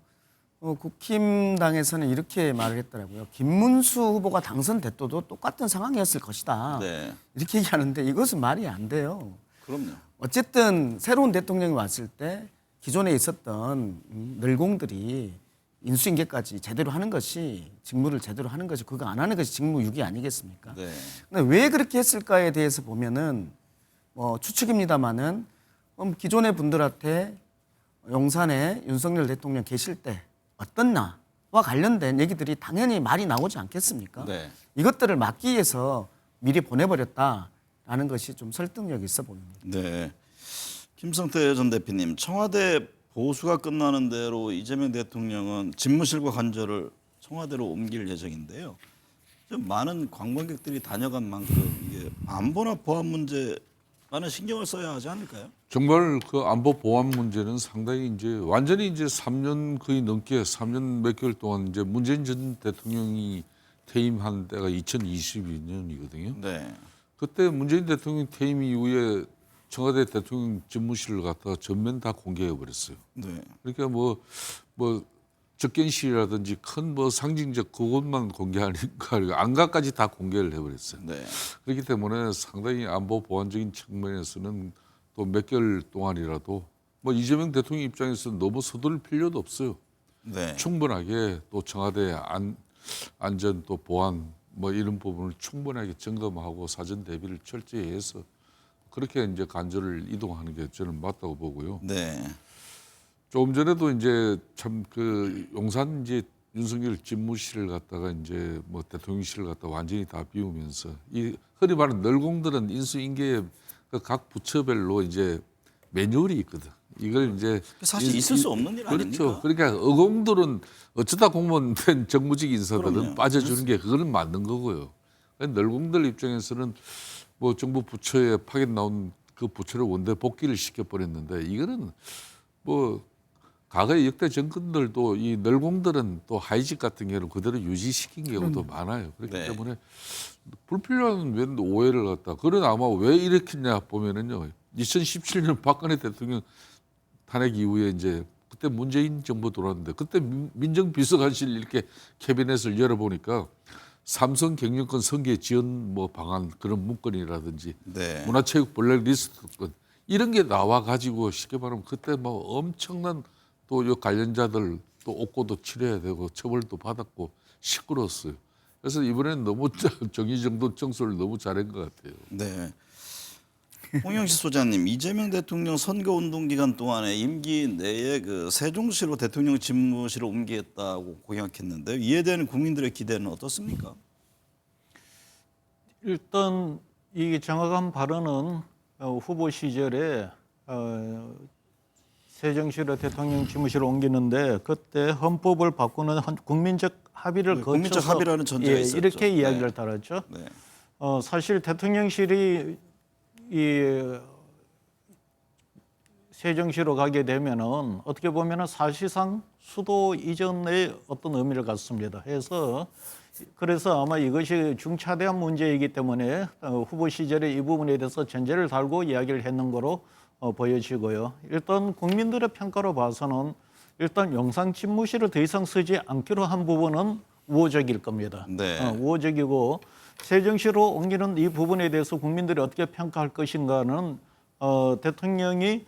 국힘당에서는 이렇게 말을 했더라고요. 김문수 후보가 당선됐어도 똑같은 상황이었을 것이다.
네.
이렇게 얘기하는데 이것은 말이 안 돼요.
그럼요.
어쨌든 새로운 대통령이 왔을 때 기존에 있었던 늘공들이 인수인계까지 제대로 하는 것이 직무를 제대로 하는 것이 그거 안 하는 것이 직무유기 아니겠습니까?
네.
근데 왜 그렇게 했을까에 대해서 보면은 추측입니다만은 기존의 분들한테 용산에 윤석열 대통령 계실 때 어떻나와 관련된 얘기들이 당연히 말이 나오지 않겠습니까?
네.
이것들을 막기 위해서 미리 보내버렸다라는 것이 좀 설득력이 있어 보입니다.
네. 김성태 전 대표님, 청와대 보수가 끝나는 대로 이재명 대통령은 집무실과 관저를 청와대로 옮길 예정인데요. 좀 많은 관광객들이 다녀간 만큼 이게 안보나 보안 문제 많은 신경을 써야 하지 않을까요?
정말 그 안보 보안 문제는 상당히 이제 완전히 이제 3년 거의 넘게 3년 몇 개월 동안 이제 문재인 전 대통령이 퇴임한 때가 2022년이거든요.
네.
그때 문재인 대통령 퇴임 이후에 청와대 대통령 집무실을 갖다가 전면 다 공개해 버렸어요.
네.
그러니까 뭐 접견실이라든지 큰 뭐 상징적 그것만 공개하니까 안가까지 다 공개를 해버렸어요.
네.
그렇기 때문에 상당히 안보 보안적인 측면에서는 또 몇 개월 동안이라도 뭐 이재명 대통령 입장에서는 너무 서두를 필요도 없어요.
네.
충분하게 또 청와대 안전 또 보안 뭐 이런 부분을 충분하게 점검하고 사전 대비를 철저히 해서 그렇게 이제 간절을 이동하는 게 저는 맞다고 보고요.
네.
조금 전에도 이제 참 그 용산 이제 윤석열 집무실을 갖다가 이제 뭐 대통령실을 갖다 완전히 다 비우면서 이 흔히 말하는 널공들은 인수인계에 그 각 부처별로 이제 매뉴얼이 있거든. 이걸 이제
사실 있을 수 없는 일 아닙니까?
그렇죠. 그러니까 의공들은 어쩌다 공무원 된 정무직 인사거든
그럼요.
빠져주는 게 그거는 맞는 거고요. 널공들 입장에서는 뭐 정부 부처에 파견 나온 그 부처를 원대 복귀를 시켜버렸는데 이거는 뭐 과거의 역대 정권들도 이 널공들은 또 하이직 같은 경우는 그대로 유지시킨 경우도 많아요. 그렇기
네.
때문에 불필요한 웬 오해를 갖다. 그런 아마 왜 일으켰냐 보면은요. 2017년 박근혜 대통령 탄핵 이후에 이제 그때 문재인 정부 들어왔는데 그때 민정비서관실 이렇게 캐비넷을 열어보니까 삼성 경영권 성계 지원 뭐 방안 그런 문건이라든지
네.
문화체육 블랙리스트권 이런 게 나와 가지고 쉽게 말하면 그때 뭐 엄청난 또 요 관련자들 또 옥고도 치러야 되고 처벌도 받았고 시끄러웠어요. 그래서 이번에는 너무 정의정돈 청소를 너무 잘한 것 같아요.
네. 홍영식 소장님, 이재명 대통령 선거운동 기간 동안에 임기 내에 그 세종시로 대통령 집무실을 옮기겠다고 공약했는데 이에 대한 국민들의 기대는 어떻습니까?
일단 이 정확한 발언은 후보 시절에 세종시로 대통령 집무실을 옮기는데 그때 헌법을 바꾸는 국민적 합의를 거쳐서
국민적 합의라는 전제가 있었죠.
이렇게 이야기를
네.
달았죠.
네.
사실 대통령실이 이 세종시로 가게 되면은 어떻게 보면은 사실상 수도 이전의 어떤 의미를 갖습니다. 해서 그래서 아마 이것이 중차대한 문제이기 때문에 후보 시절에 이 부분에 대해서 전제를 달고 이야기를 했는 거로 보여지고요. 일단 국민들의 평가로 봐서는 일단 영상 집무실을 더 이상 쓰지 않기로 한 부분은 우호적일 겁니다.
네.
우호적이고 세정시로 옮기는 이 부분에 대해서 국민들이 어떻게 평가할 것인가는 대통령이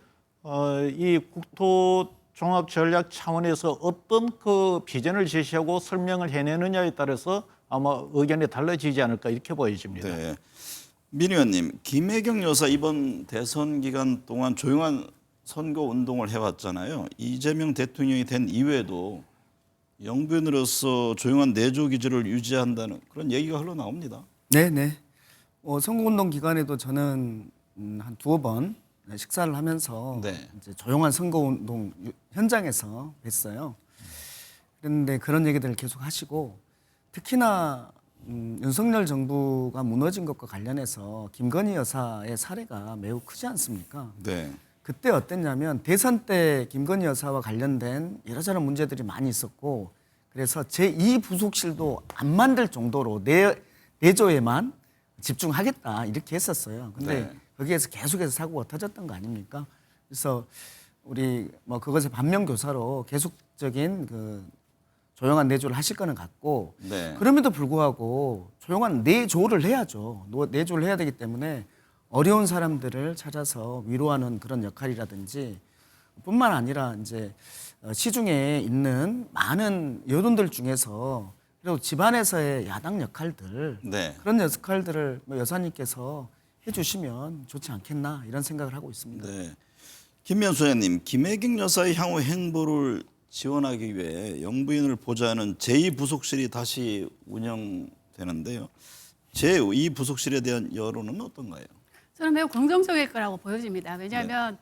이 국토 종합 전략 차원에서 어떤 그 비전을 제시하고 설명을 해내느냐에 따라서 아마 의견이 달라지지 않을까 이렇게 보여집니다.
네. 민 의원님, 김혜경 여사 이번 대선 기간 동안 조용한 선거 운동을 해왔잖아요. 이재명 대통령이 된 이후에도 영부인으로서 조용한 내조 기조를 유지한다는 그런 얘기가 흘러나옵니다.
네네. 선거운동 기간에도 저는 한 두어 번 식사를 하면서
네.
이제 조용한 선거운동 현장에서 뵀어요. 그런데 그런 얘기들을 계속 하시고 특히나 윤석열 정부가 무너진 것과 관련해서 김건희 여사의 사례가 매우 크지 않습니까?
네.
그때 어땠냐면 대선 때 김건희 여사와 관련된 이러저런 문제들이 많이 있었고 그래서 제2부속실도 안 만들 정도로 내조에만 집중하겠다 이렇게 했었어요. 근데
네.
거기에서 계속해서 사고가 터졌던 거 아닙니까? 그래서 우리 뭐 그것의 반면교사로 계속적인 그 조용한 내조를 하실 거는 같고
네.
그럼에도 불구하고 조용한 내조를 해야죠. 내조를 해야 되기 때문에 어려운 사람들을 찾아서 위로하는 그런 역할이라든지 뿐만 아니라 이제 시중에 있는 많은 여론들 중에서 그리고 집안에서의 야당 역할들
네.
그런 역할들을 뭐 여사님께서 해주시면 좋지 않겠나 이런 생각을 하고 있습니다.
네. 김면수 의원님, 김혜경 여사의 향후 행보를 지원하기 위해 영부인을 보좌하는 제2부속실이 다시 운영되는데요. 제2부속실에 대한 여론은 어떤가요?
저는 매우 긍정적일 거라고 보여집니다. 왜냐하면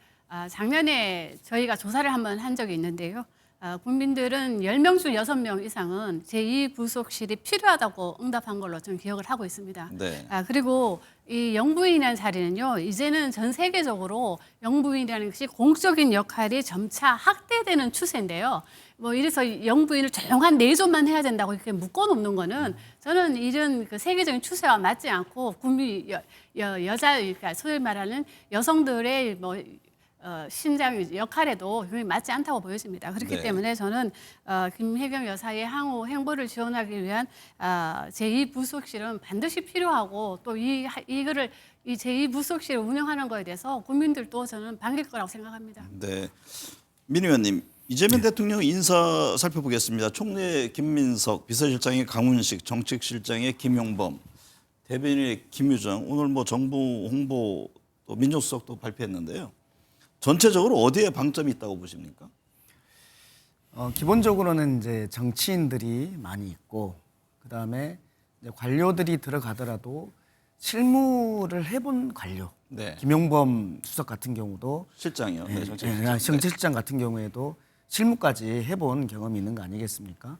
작년에 저희가 조사를 한번 한 적이 있는데요. 국민들은 10명 중 6명 이상은 제2부속실이 필요하다고 응답한 걸로 저는 기억을 하고 있습니다.
네.
그리고 이 영부인이라는 자리는요, 이제는 전 세계적으로 영부인이라는 것이 공적인 역할이 점차 확대되는 추세인데요. 뭐 이래서 영부인을 조용한 내조만 해야 된다고 이렇게 묶어놓는 거는 저는 이런 그 세계적인 추세와 맞지 않고 국민 여자 그러니까 소위 말하는 여성들의 뭐 신장 역할에도 굉장히 맞지 않다고 보여집니다. 그렇기
네.
때문에 저는 김혜경 여사의 향후 행보를 지원하기 위한 제2부속실은 반드시 필요하고 또 이거를 이 제2부속실을 운영하는 거에 대해서 국민들도 저는 반길 거라고 생각합니다.
네. 민 의원님, 이재명 대통령 인사 살펴보겠습니다. 총리 김민석, 비서실장의 강훈식, 정책실장의 김용범, 대변인의 김유정, 오늘 뭐 정부 홍보 또 민정수석도 발표했는데요. 전체적으로 어디에 방점이 있다고 보십니까?
기본적으로는 이제 정치인들이 많이 있고 그다음에 이제 관료들이 들어가더라도 실무를 해본 관료.
네.
김용범 수석 같은 경우도
실장이요. 네,
정책실장 같은 경우에도 실무까지 해본 경험이 있는 거 아니겠습니까?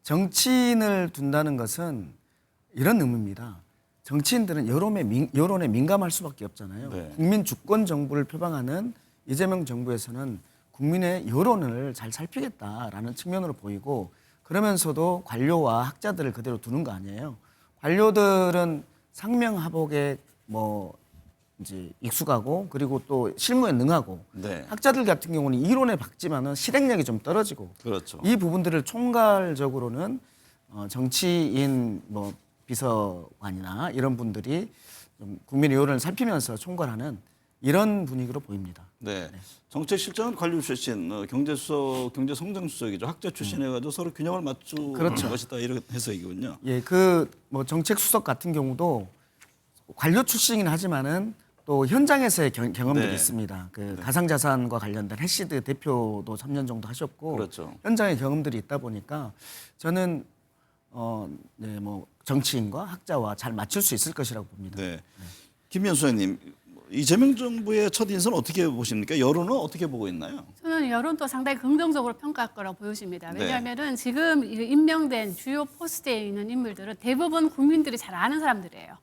정치인을 둔다는 것은 이런 의미입니다. 정치인들은 여론에 민감할 수밖에 없잖아요.
네.
국민 주권 정부를 표방하는 이재명 정부에서는 국민의 여론을 잘 살피겠다라는 측면으로 보이고 그러면서도 관료와 학자들을 그대로 두는 거 아니에요. 관료들은 상명하복에 뭐 이제 익숙하고 그리고 또 실무에 능하고
네.
학자들 같은 경우는 이론에 박지만은 실행력이 좀 떨어지고
그렇죠.
이 부분들을 총괄적으로는 정치인 뭐 비서관이나 이런 분들이 좀 국민의 여론을 살피면서 총괄하는 이런 분위기로 보입니다.
네. 정책실장은 관료 출신, 경제수석, 경제성장수석이죠. 학자 출신해가지고 서로 균형을 맞추는
그렇죠.
것이다 이런 해석이군요.
예, 그 뭐 정책 수석 같은 경우도 관료 출신이긴 하지만은 또 현장에서의 경험들이
네.
있습니다. 그 가상자산과 관련된 해시드 대표도 3년 정도 하셨고
그렇죠.
현장의 경험들이 있다 보니까 저는 네, 뭐 정치인과 학자와 잘 맞출 수 있을 것이라고 봅니다.
네. 김현수 의원님, 이재명 정부의 첫 인사는 어떻게 보십니까? 여론은 어떻게 보고 있나요?
저는 여론도 상당히 긍정적으로 평가할 거라고 보여집니다.
네.
왜냐하면은 지금 임명된 주요 포스트에 있는 인물들은 대부분 국민들이 잘 아는 사람들이에요.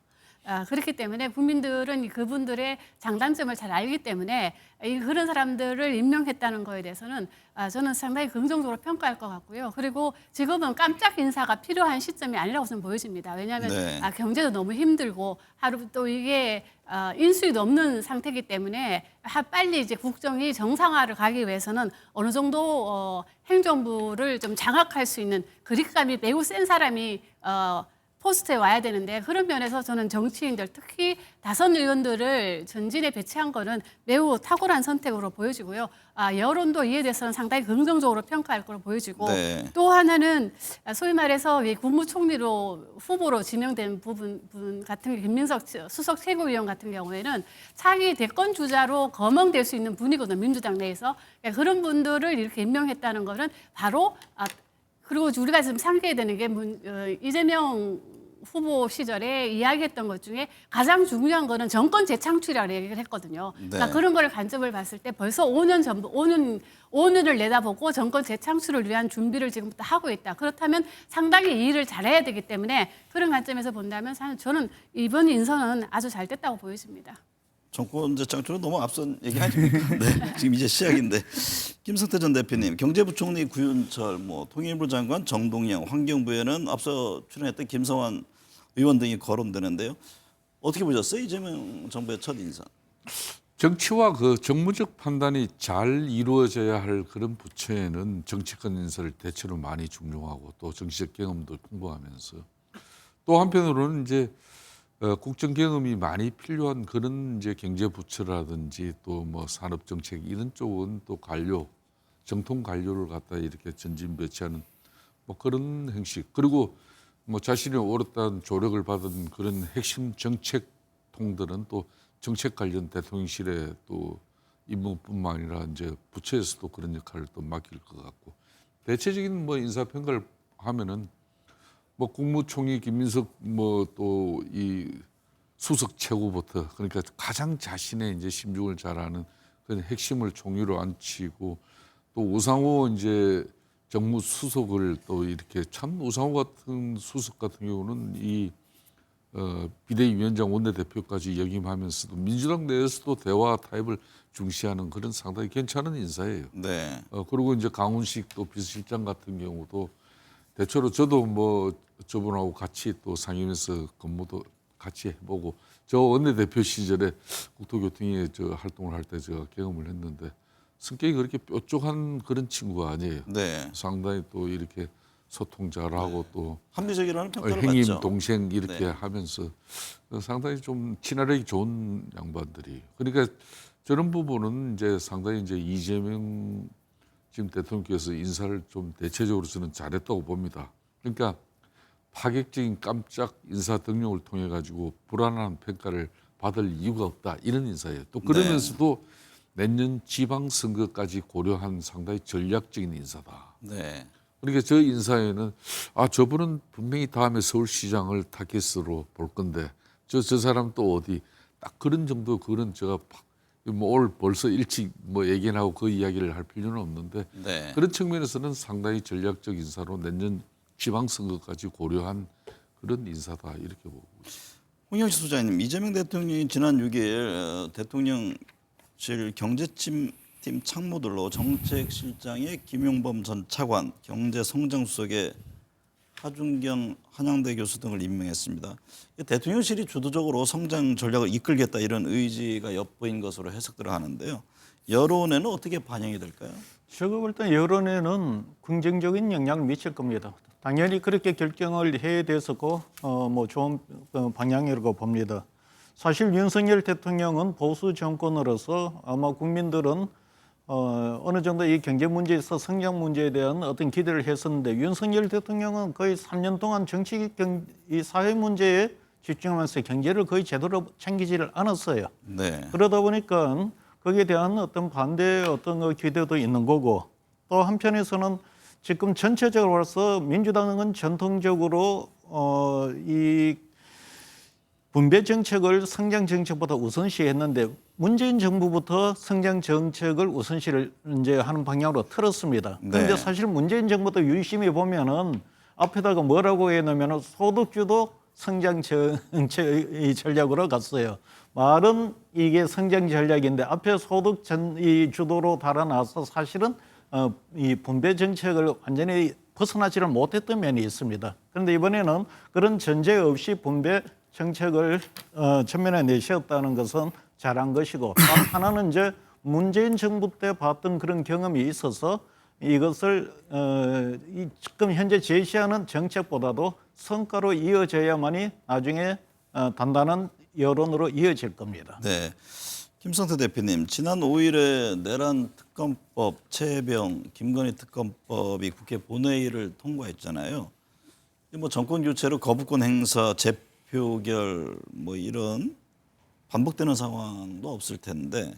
그렇기 때문에 국민들은 그분들의 장단점을 잘 알기 때문에 그런 사람들을 임명했다는 거에 대해서는 저는 상당히 긍정적으로 평가할 것 같고요. 그리고 지금은 깜짝 인사가 필요한 시점이 아니라고 저는 보여집니다. 왜냐하면
네.
경제도 너무 힘들고 하루 또 이게 인수위도 없는 상태이기 때문에 빨리 이제 국정이 정상화를 가기 위해서는 어느 정도 행정부를 좀 장악할 수 있는 그립감이 매우 센 사람이 포스트에 와야 되는데 그런 면에서 저는 정치인들 특히 다선 의원들을 전진에 배치한 거는 매우 탁월한 선택으로 보여지고요. 여론도 이에 대해서는 상당히 긍정적으로 평가할 걸로 보여지고
네.
또 하나는 소위 말해서 이 국무총리로 후보로 지명된 분 같은 게 김민석 수석 최고위원 같은 경우에는 차기 대권 주자로 거명될 수 있는 분이거든요. 민주당 내에서. 그런 분들을 이렇게 임명했다는 거는 바로 그리고 우리가 지금 생각해야 되는 게 이재명 후보 시절에 이야기했던 것 중에 가장 중요한 거는 정권 재창출이라고 얘기를 했거든요. 그러니까
네.
그런 걸 관점을 봤을 때 벌써 5년을 내다보고 정권 재창출을 위한 준비를 지금부터 하고 있다. 그렇다면 상당히 이 일을 잘해야 되기 때문에 그런 관점에서 본다면 저는 이번 인선은 아주 잘 됐다고 보여집니다.
정권 재창출은 너무 앞선 얘기 아닙니까? 네, 지금 이제 시작인데 김성태 전 대표님, 경제부총리 구윤철, 통일부 장관 정동영, 환경부에는 앞서 출연했던 김성환 의원 등이 거론되는데요. 어떻게 보셨어요? 이재명 정부의 첫 인선.
정치와 그 정무적 판단이 잘 이루어져야 할 그런 부처에는 정치권 인사를 대체로 많이 중용하고 또 정치적 경험도 풍부하면서 또 한편으로는 이제 국정 경험이 많이 필요한 그런 이제 경제부처라든지 또 산업정책 이런 쪽은 또 관료, 정통 관료를 갖다 이렇게 전진 배치하는 그런 형식. 그리고 자신이 오랫동안 조력을 받은 그런 핵심 정책통들은 또 정책 관련 대통령실에 또 임무뿐만 아니라 이제 부처에서도 그런 역할을 또 맡길 것 같고 대체적인 인사 평가를 하면은 국무총리 김민석 또 이 수석 최고부터 그러니까 가장 자신의 이제 심중을 잘 아는 그런 핵심을 총리로 앉히고 또 우상호 이제 정무수석을 또 이렇게 참 우상호 같은 수석 같은 경우는 이 비대위원장 원내대표까지 역임하면서도 민주당 내에서도 대화 타협을 중시하는 그런 상당히 괜찮은 인사예요.
네.
그리고 이제 강훈식 또 비서실장 같은 경우도 대체로 저도 저분하고 같이 또 상임에서 근무도 같이 해보고 저 원내대표 시절에 국토교통위에 활동을 할 때 제가 경험을 했는데 성격이 그렇게 뾰족한 그런 친구가 아니에요.
네.
상당히 또 이렇게 소통 잘하고 또
합리적이라는 평가를
형님
받죠.
동생 이렇게
네.
하면서 상당히 좀 친화력이 좋은 양반들이. 그러니까 저런 부분은 이제 상당히 이제 이재명 지금 대통령께서 인사를 좀 대체적으로 저는 잘했다고 봅니다. 그러니까 파격적인 깜짝 인사 등용을 통해 가지고 불안한 평가를 받을 이유가 없다 이런 인사예요. 또 그러면서도 내년 지방선거까지 고려한 상당히 전략적인 인사다.
네.
그러니까 저 인사에는 저분은 분명히 다음에 서울시장을 타겟으로 볼 건데 저 사람 또 어디 딱 그런 정도 그런 제가 올 벌써 일찍 얘기하고 그 이야기를 할 필요는 없는데
네.
그런 측면에서는 상당히 전략적 인사로 내년 지방선거까지 고려한 그런 인사다 이렇게 보고 있습니다.
홍영식 소장님, 이재명 대통령이 지난 6일 대통령실 경제팀 참모들로 정책실장에 김용범 전 차관, 경제성장수석에 하준경 한양대 교수 등을 임명했습니다. 대통령실이 주도적으로 성장 전략을 이끌겠다 이런 의지가 엿보인 것으로 해석들을 하는데요. 여론에는 어떻게 반영이 될까요?
제가 볼 때 여론에는 긍정적인 영향을 미칠 겁니다. 당연히 그렇게 결정을 해야 됐었고 좋은 방향이라고 봅니다. 사실 윤석열 대통령은 보수 정권으로서 아마 국민들은 어느 정도 이 경제 문제에서 성장 문제에 대한 어떤 기대를 했었는데 윤석열 대통령은 거의 3년 동안 이 사회 문제에 집중하면서 경제를 거의 제대로 챙기지를 않았어요.
네.
그러다 보니까 거기에 대한 어떤 반대의 어떤 기대도 있는 거고 또 한편에서는 지금 전체적으로서 민주당은 전통적으로 이 분배 정책을 성장 정책보다 우선시했는데 문재인 정부부터 성장 정책을 우선시를 이제 하는 방향으로 틀었습니다. 그런데
네.
사실 문재인 정부도 유심히 보면은 앞에다가 뭐라고 해놓으면 소득주도 성장 정책의 전략으로 갔어요. 말은 이게 성장 전략인데 앞에 소득 이 주도로 달아나서 사실은 이 분배 정책을 완전히 벗어나지를 못했던 면이 있습니다. 그런데 이번에는 그런 전제 없이 분배 정책을 전면에 내세웠다는 것은 잘한 것이고, 또 하나는 이제 문재인 정부 때 봤던 그런 경험이 있어서 이것을 지금 현재 제시하는 정책보다도 성과로 이어져야만이 나중에 단단한 여론으로 이어질 겁니다.
네. 김성태 대표님, 지난 5일에 내란 특검법, 최혜병, 김건희 특검법이 국회 본회의를 통과했잖아요. 뭐 정권 교체로 거부권 행사, 재표결 뭐 이런 반복되는 상황도 없을 텐데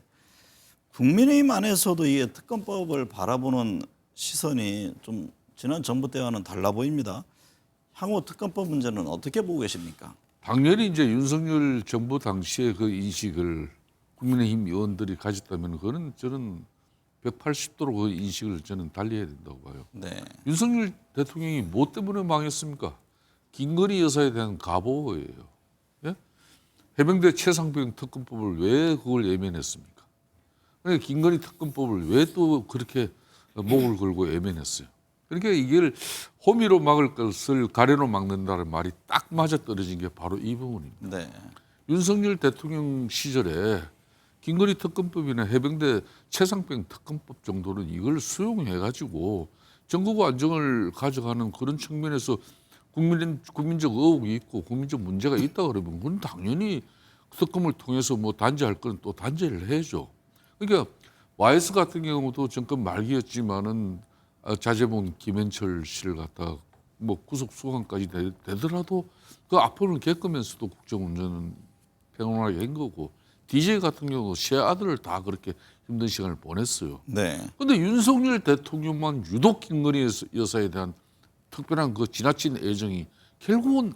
국민의힘 안에서도 이 특검법을 바라보는 시선이 좀 지난 정부 때와는 달라 보입니다. 향후 특검법 문제는 어떻게 보고 계십니까?
당연히 이제 윤석열 정부 당시의 그 인식을 국민의힘 의원들이 가졌다면 그거는 저는 180도로 그 인식을 저는 달리해야 된다고 봐요.
네.
윤석열 대통령이 뭐 때문에 망했습니까? 김건희 여사에 대한 가보예요. 예? 해병대 최상병 특검법을 왜 그걸 예면했습니까? 그러니까 김건희 특검법을 왜 또 그렇게 목을 걸고 예면했어요? 그러니까 이걸 호미로 막을 것을 가래로 막는다는 말이 딱 맞아 떨어진 게 바로 이 부분입니다.
네.
윤석열 대통령 시절에 김건희 특검법이나 해병대 최상병 특검법 정도는 이걸 수용해가지고 전국 안정을 가져가는 그런 측면에서 국민적 의혹이 있고 국민적 문제가 있다 그러면 그건 당연히 특검을 통해서 뭐 단죄할 건 또 단죄를 해야죠. 그러니까 YS 같은 경우도 정권 말기였지만은 자제분 김현철 씨를 갖다 뭐 구속 수감까지 되더라도 그 아픔을 겪으면서도 국정운전은 평온하게 한 거고, DJ 같은 경우 세 아들을 다 그렇게 힘든 시간을 보냈어요.
네.
그런데 윤석열 대통령만 유독 김건희 여사에 대한 특별한 그 지나친 애정이 결국은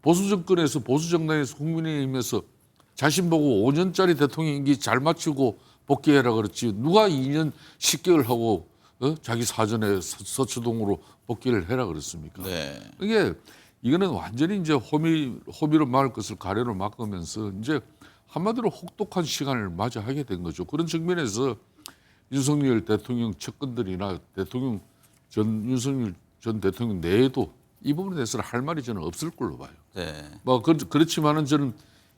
보수 정권에서 보수 정당에서 국민의힘에서 자신 보고 5년짜리 대통령 임기 잘 마치고 복귀해라 그랬지 누가 2년 10개월 하고 자기 사전에 서초동으로 복귀를 해라 그랬습니까?
네.
이거는 완전히 이제 호미로 막을 것을 가래로 막으면서 이제 한마디로 혹독한 시간을 맞이하게 된 거죠. 그런 측면에서 윤석열 대통령 측근들이나 윤석열 전 대통령 내에도 이 부분에 대해서는 할 말이 저는 없을 걸로 봐요.
네.
뭐 그렇지만은 저는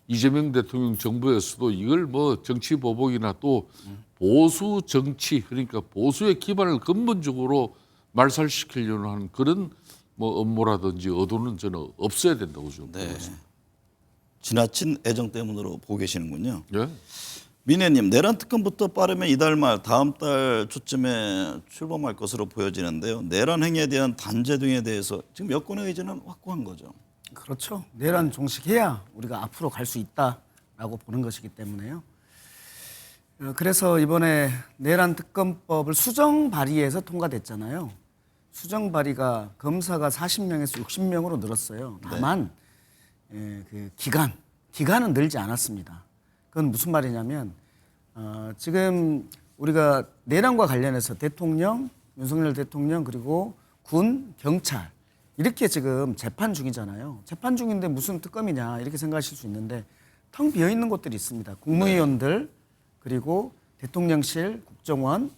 이재명 대통령 정부에서도 이걸 뭐 정치 보복이나 또 보수 정치, 그러니까 보수의 기반을 근본적으로 말살시키려는 하는 그런 뭐 업무라든지 의도는 저는 없어야 된다고 좀
네.
보겠습니다.
지나친 애정 때문으로 보고 계시는군요.
예?
민혜님, 내란 특검부터 빠르면 이달 말 다음 달 초쯤에 출범할 것으로 보여지는데요. 내란 행위에 대한 단죄 등에 대해서 지금 여권의 의지는 확고한 거죠.
그렇죠. 내란 종식해야 우리가 앞으로 갈 수 있다라고 보는 것이기 때문에요. 그래서 이번에 내란 특검법을 수정 발의해서 통과됐잖아요. 수정 발의가 검사가 40명에서 60명으로 늘었어요. 다만 그 기간은 늘지 않았습니다. 그건 무슨 말이냐면 지금 우리가 내란과 관련해서 대통령, 윤석열 대통령 그리고 군, 경찰 이렇게 지금 재판 중이잖아요. 재판 중인데 무슨 특검이냐 이렇게 생각하실 수 있는데 텅 비어 있는 곳들이 있습니다. 국무위원들 그리고 대통령실, 국정원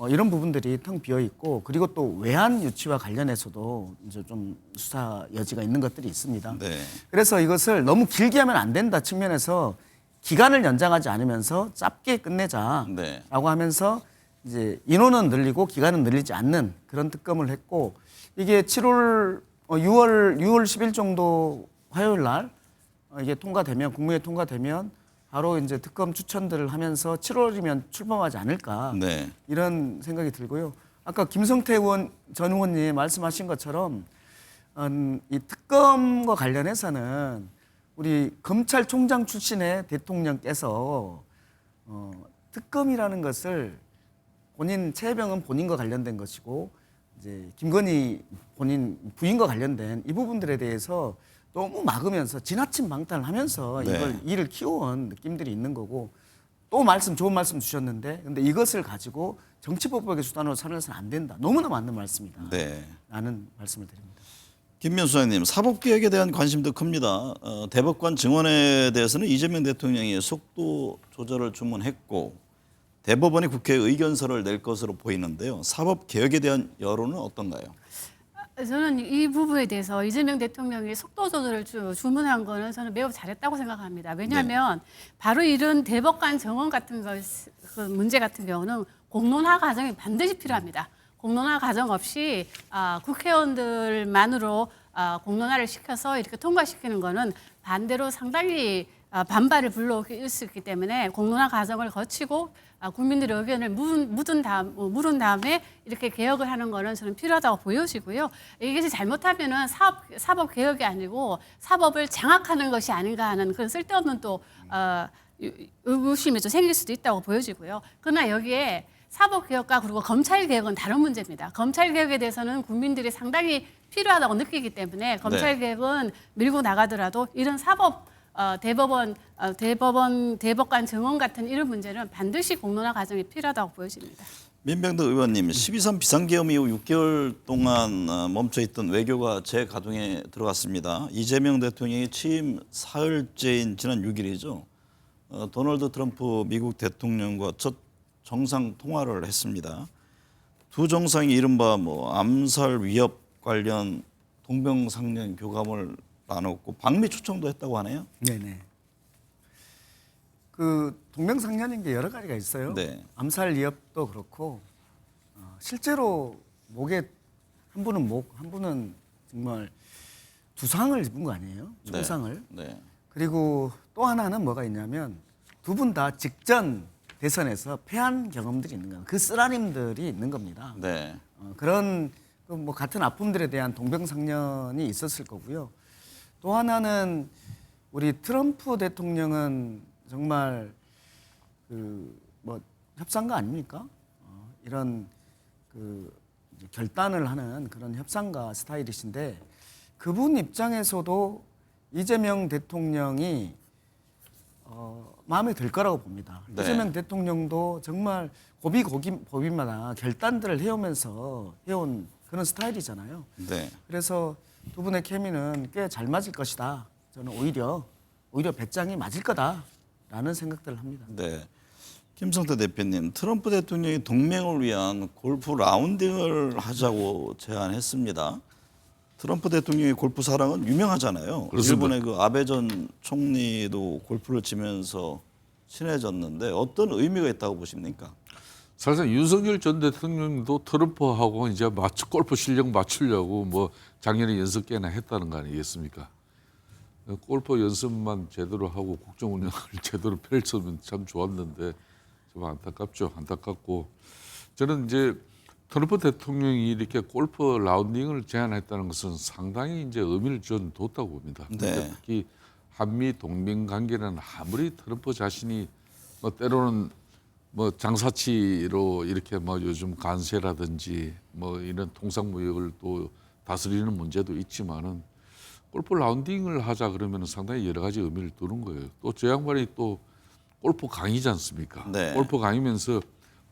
이런 부분들이 텅 비어 있고, 그리고 또 외환 유치와 관련해서도 이제 좀 수사 여지가 있는 것들이 있습니다.
네.
그래서 이것을 너무 길게 하면 안 된다 측면에서 기간을 연장하지 않으면서 짧게 끝내자라고
네.
하면서 이제 인원은 늘리고 기간은 늘리지 않는 그런 특검을 했고, 이게 6월 10일 정도 화요일 날 이게 통과되면, 국무회의 통과되면 바로 이제 특검 추천들을 하면서 7월이면 출범하지 않을까
네.
이런 생각이 들고요. 아까 김성태 전 의원님 말씀하신 것처럼 이 특검과 관련해서는 우리 검찰총장 출신의 대통령께서 특검이라는 것을 최혜병은 본인과 관련된 것이고 이제 김건희 본인 부인과 관련된 이 부분들에 대해서 너무 막으면서 지나친 방탄을 하면서
네.
일을 키워온 느낌들이 있는 거고, 또 좋은 말씀 주셨는데 근데 이것을 가지고 정치법복의 수단으로 살아서는 안 된다. 너무나 맞는 말씀이다.
네.
라는 말씀을 드립니다.
김면수 소장님, 사법개혁에 대한 관심도 큽니다. 대법관 증언에 대해서는 이재명 대통령이 속도 조절을 주문했고 대법원이 국회에 의견서를 낼 것으로 보이는데요. 사법개혁에 대한 여론은 어떤가요?
저는 이 부분에 대해서 이재명 대통령이 속도 조절을 주문한 거는 저는 매우 잘했다고 생각합니다. 왜냐하면 바로 이런 대법관 정원 같은 그 문제 같은 경우는 공론화 과정이 반드시 필요합니다. 공론화 과정 없이 국회의원들만으로 공론화를 시켜서 이렇게 통과시키는 거는 반대로 상당히 반발을 불러올 수 있기 때문에 공론화 과정을 거치고 국민들의 의견을 물은 다음에 이렇게 개혁을 하는 거는 저는 필요하다고 보여지고요. 이것이 잘못하면은 사법 개혁이 아니고 사법을 장악하는 것이 아닌가 하는 그런 쓸데없는 또 의구심이 좀 생길 수도 있다고 보여지고요. 그러나 여기에 사법개혁과 그리고 검찰개혁은 다른 문제입니다. 검찰개혁에 대해서는 국민들이 상당히 필요하다고 느끼기 때문에 검찰개혁은 밀고 나가더라도 이런 대법관 증언 같은 이런 문제는 반드시 공론화 과정이 필요하다고 보여집니다.
민병도 의원님, 12.3 비상계엄 이후 6개월 동안 멈춰있던 외교가 재가동에 들어갔습니다. 이재명 대통령이 취임 사흘째인 지난 6일이죠. 도널드 트럼프 미국 대통령과 첫 정상 통화를 했습니다. 두 정상이 이른바 암살 위협 관련 동병상련 교감을 나눴고 방미 초청도 했다고 하네요.
네네. 그 동병상련인 게 여러 가지가 있어요.
네.
암살 위협도 그렇고 실제로 목에 한 분은 한 분은 정말 두상을 입은 거 아니에요? 총상을.
네.
그리고 또 하나는 뭐가 있냐면 두 분 다 직전 대선에서 패한 경험들이 있는 거예요. 그 쓰라림들이 있는 겁니다.
네.
그런 같은 아픔들에 대한 동병상련이 있었을 거고요. 또 하나는 우리 트럼프 대통령은 정말 협상가 아닙니까? 이런 이제 결단을 하는 그런 협상가 스타일이신데 그분 입장에서도 이재명 대통령이 마음에 들 거라고 봅니다.
네.
이재명 대통령도 정말 고비마다 결단들을 해온 그런 스타일이잖아요.
네.
그래서 두 분의 케미는 꽤 잘 맞을 것이다. 저는 오히려 배짱이 맞을 거다라는 생각들을 합니다.
네. 김성태 대표님, 트럼프 대통령이 동맹을 위한 골프 라운딩을 하자고 제안했습니다. 트럼프 대통령의 골프 사랑은 유명하잖아요.
그렇습니다.
일본의 그 아베 전 총리도 골프를 치면서 친해졌는데 어떤 의미가 있다고 보십니까?
사실상 윤석열 전 대통령도 트럼프하고 이제 골프 실력 맞추려고 작년에 연습 꽤나 했다는 거 아니겠습니까? 골프 연습만 제대로 하고 국정 운영을 제대로 펼쳤으면 참 좋았는데 좀 안타깝죠. 안타깝고 저는 이제 트럼프 대통령이 이렇게 골프 라운딩을 제안했다는 것은 상당히 이제 의미를 좀 뒀다고 봅니다.
네.
특히 한미 동맹 관계는 아무리 트럼프 자신이 때로는 장사치로 이렇게 요즘 관세라든지 이런 통상무역을 또 다스리는 문제도 있지만은 골프 라운딩을 하자 그러면 상당히 여러 가지 의미를 두는 거예요. 또 저 양반이 또 골프 강의지 않습니까?
네.
골프 강의면서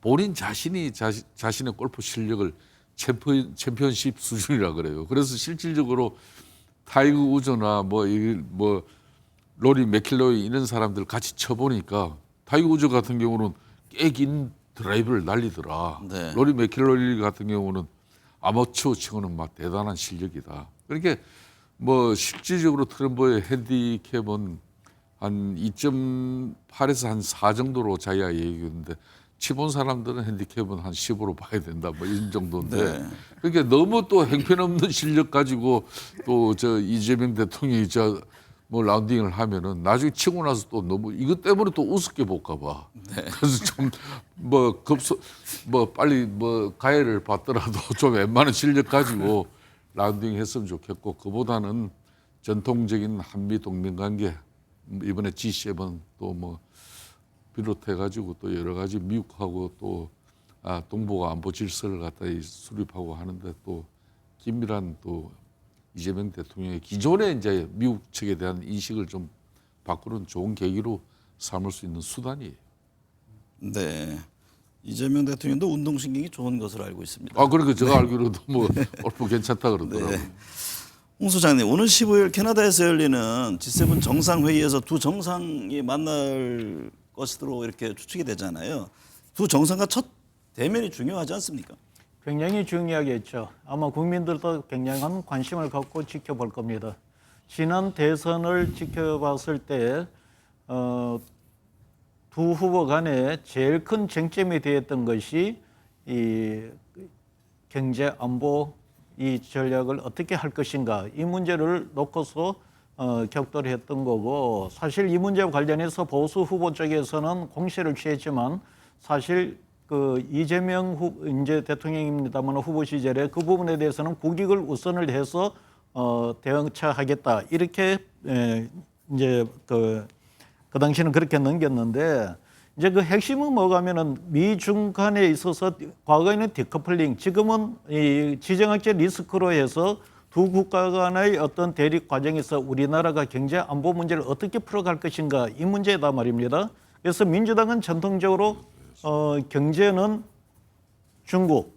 본인 자신이 자신의 골프 실력을 챔피언십 수준이라 그래요. 그래서 실질적으로 타이거 우즈나 로리 맥킬로이 이런 사람들 같이 쳐보니까 타이거 우즈 같은 경우는 꽤 긴 드라이브를 날리더라.
네.
로리 맥킬로이 같은 경우는 아마추어 치고는 대단한 실력이다. 그러니까 실질적으로 트럼프의 핸디캡은 한 2.8에서 한 4 정도로 자기가 얘기했는데 치본 사람들은 핸디캡은 한 10으로 봐야 된다 이런 정도인데
네.
그러니까 너무 또 형편없는 실력 가지고 또 이재명 대통령이 라운딩을 하면은 나중에 치고 나서 또 너무 이것 때문에 또 우습게 볼까 봐.
네.
그래서 좀 빨리 가해를 받더라도 좀 웬만한 실력 가지고 라운딩 했으면 좋겠고 그보다는 전통적인 한미 동맹 관계 이번에 G7 또 비롯해 가지고 또 여러 가지 미국하고 또 동북아 안보 질서를 갖다 수립하고 하는데 또 긴밀한 또 이재명 대통령의 기존의 이제 미국 측에 대한 인식을 좀 바꾸는 좋은 계기로 삼을 수 있는 수단이에요.
네. 이재명 대통령도 운동신경이 좋은 것으로 알고 있습니다.
그러니까 제가 알기로도 골프 괜찮다 그러더라고요.
네. 홍 소장님, 오는 15일 캐나다에서 열리는 G7 정상회의에서 두 정상이 만날 것으로 이렇게 추측이 되잖아요. 두 정상과 첫 대면이 중요하지 않습니까?
굉장히 중요하겠죠. 아마 국민들도 굉장한 관심을 갖고 지켜볼 겁니다. 지난 대선을 지켜봤을 때 두 후보 간에 제일 큰 쟁점이 되었던 것이 이 경제 안보 이 전략을 어떻게 할 것인가 이 문제를 놓고서 격돌을 했던 거고, 사실 이 문제와 관련해서 보수 후보 쪽에서는 공세를 취했지만 사실 그 이재명 이제 대통령입니다만 후보 시절에 그 부분에 대해서는 국익을 우선을 해서 대응차하겠다 이렇게 이제 그 당시는 그렇게 넘겼는데, 이제 그 핵심은 뭐가면은 미중 간에 있어서 과거에는 디커플링, 지금은 이 지정학적 리스크로 해서 두 국가 간의 어떤 대립 과정에서 우리나라가 경제 안보 문제를 어떻게 풀어갈 것인가 이 문제다 말입니다. 그래서 민주당은 전통적으로 경제는 중국,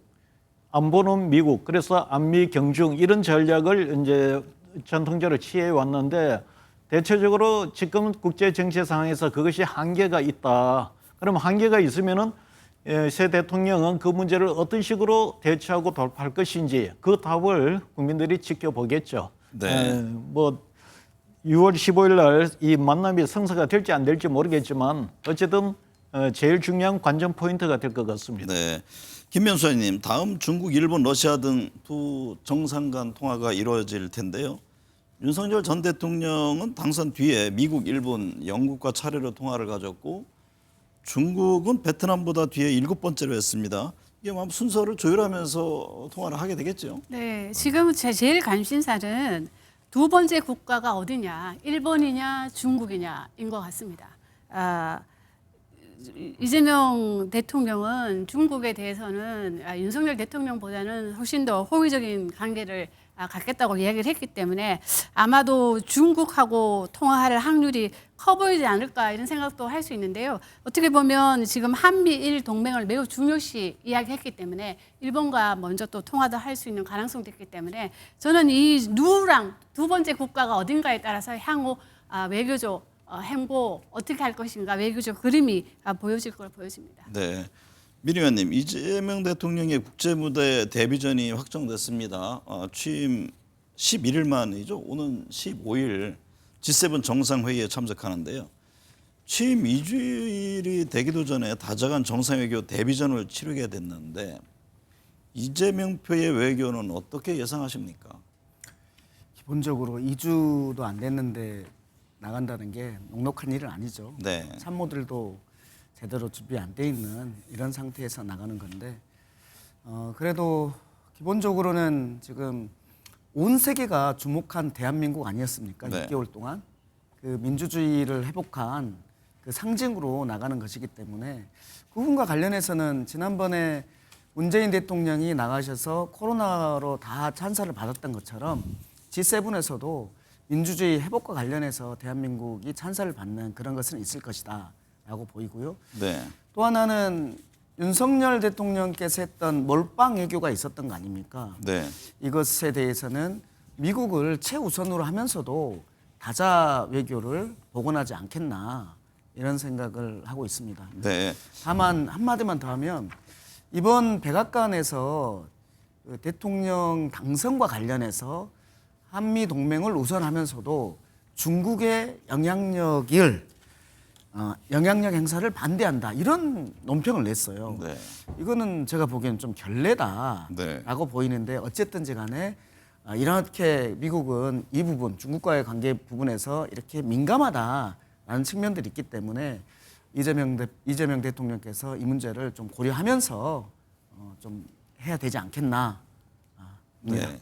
안보는 미국, 그래서 안미 경중 이런 전략을 이제 전통적으로 취해 왔는데, 대체적으로 지금 국제 정치 상황에서 그것이 한계가 있다. 그럼 한계가 있으면은 새 대통령은 그 문제를 어떤 식으로 대처하고 돌파할 것인지 그 답을 국민들이 지켜보겠죠.
네.
뭐 6월 15일 날 이 만남이 성사가 될지 안 될지 모르겠지만 어쨌든 제일 중요한 관전 포인트가 될 것 같습니다.
네. 김명수 의원님, 다음 중국, 일본, 러시아 등 두 정상 간 통화가 이루어질 텐데요. 윤석열 전 대통령은 당선 뒤에 미국, 일본, 영국과 차례로 통화를 가졌고 중국은 베트남보다 뒤에 7번째로 했습니다. 이게 뭐 순서를 조율하면서 통화를 하게 되겠죠.
네, 지금 제 제일 관심사는 두 번째 국가가 어디냐, 일본이냐, 중국이냐인 것 같습니다. 이재명 대통령은 중국에 대해서는 윤석열 대통령보다는 훨씬 더 호의적인 관계를 갖겠다고 이야기를 했기 때문에 아마도 중국하고 통화할 확률이 커 보이지 않을까 이런 생각도 할 수 있는데요. 어떻게 보면 지금 한미일 동맹을 매우 중요시 이야기했기 때문에 일본과 먼저 또 통화도 할 수 있는 가능성도 있기 때문에 저는 이 누구랑 두 번째 국가가 어딘가에 따라서 향후 외교적 행보 어떻게 할 것인가 외교적 그림이 보여질 걸 보여집니다.
네. 민 의원님, 이재명 대통령의 국제무대 데뷔전이 확정됐습니다. 취임 11일 만이죠. 오는 15일 G7 정상회의에 참석하는데요. 취임 2주일이 되기도 전에 다자간 정상외교 데뷔전을 치르게 됐는데 이재명표의 외교는 어떻게 예상하십니까?
기본적으로 2주도 안 됐는데 나간다는 게 녹록한 일은 아니죠.
네.
참모들도 제대로 준비 안 돼 있는 이런 상태에서 나가는 건데 그래도 기본적으로는 지금 온 세계가 주목한 대한민국 아니었습니까?
네.
6개월 동안 그 민주주의를 회복한 그 상징으로 나가는 것이기 때문에 그 부분과 관련해서는 지난번에 문재인 대통령이 나가셔서 코로나로 다 찬사를 받았던 것처럼 G7에서도 민주주의 회복과 관련해서 대한민국이 찬사를 받는 그런 것은 있을 것이다 라고 보이고요.
네.
또 하나는 윤석열 대통령께서 했던 몰빵 외교가 있었던 거 아닙니까?
네.
이것에 대해서는 미국을 최우선으로 하면서도 다자 외교를 복원하지 않겠나 이런 생각을 하고 있습니다.
네.
다만 한마디만 더 하면 이번 백악관에서 대통령 당선과 관련해서 한미 동맹을 우선하면서도 중국의 영향력 행사를 반대한다 이런 논평을 냈어요.
네.
이거는 제가 보기에는 좀 결례다라고
네.
보이는데 어쨌든지 간에 이렇게 미국은 이 부분 중국과의 관계 부분에서 이렇게 민감하다라는 측면들이 있기 때문에 이재명 대통령께서 이 문제를 좀 고려하면서 좀 해야 되지 않겠나.
네.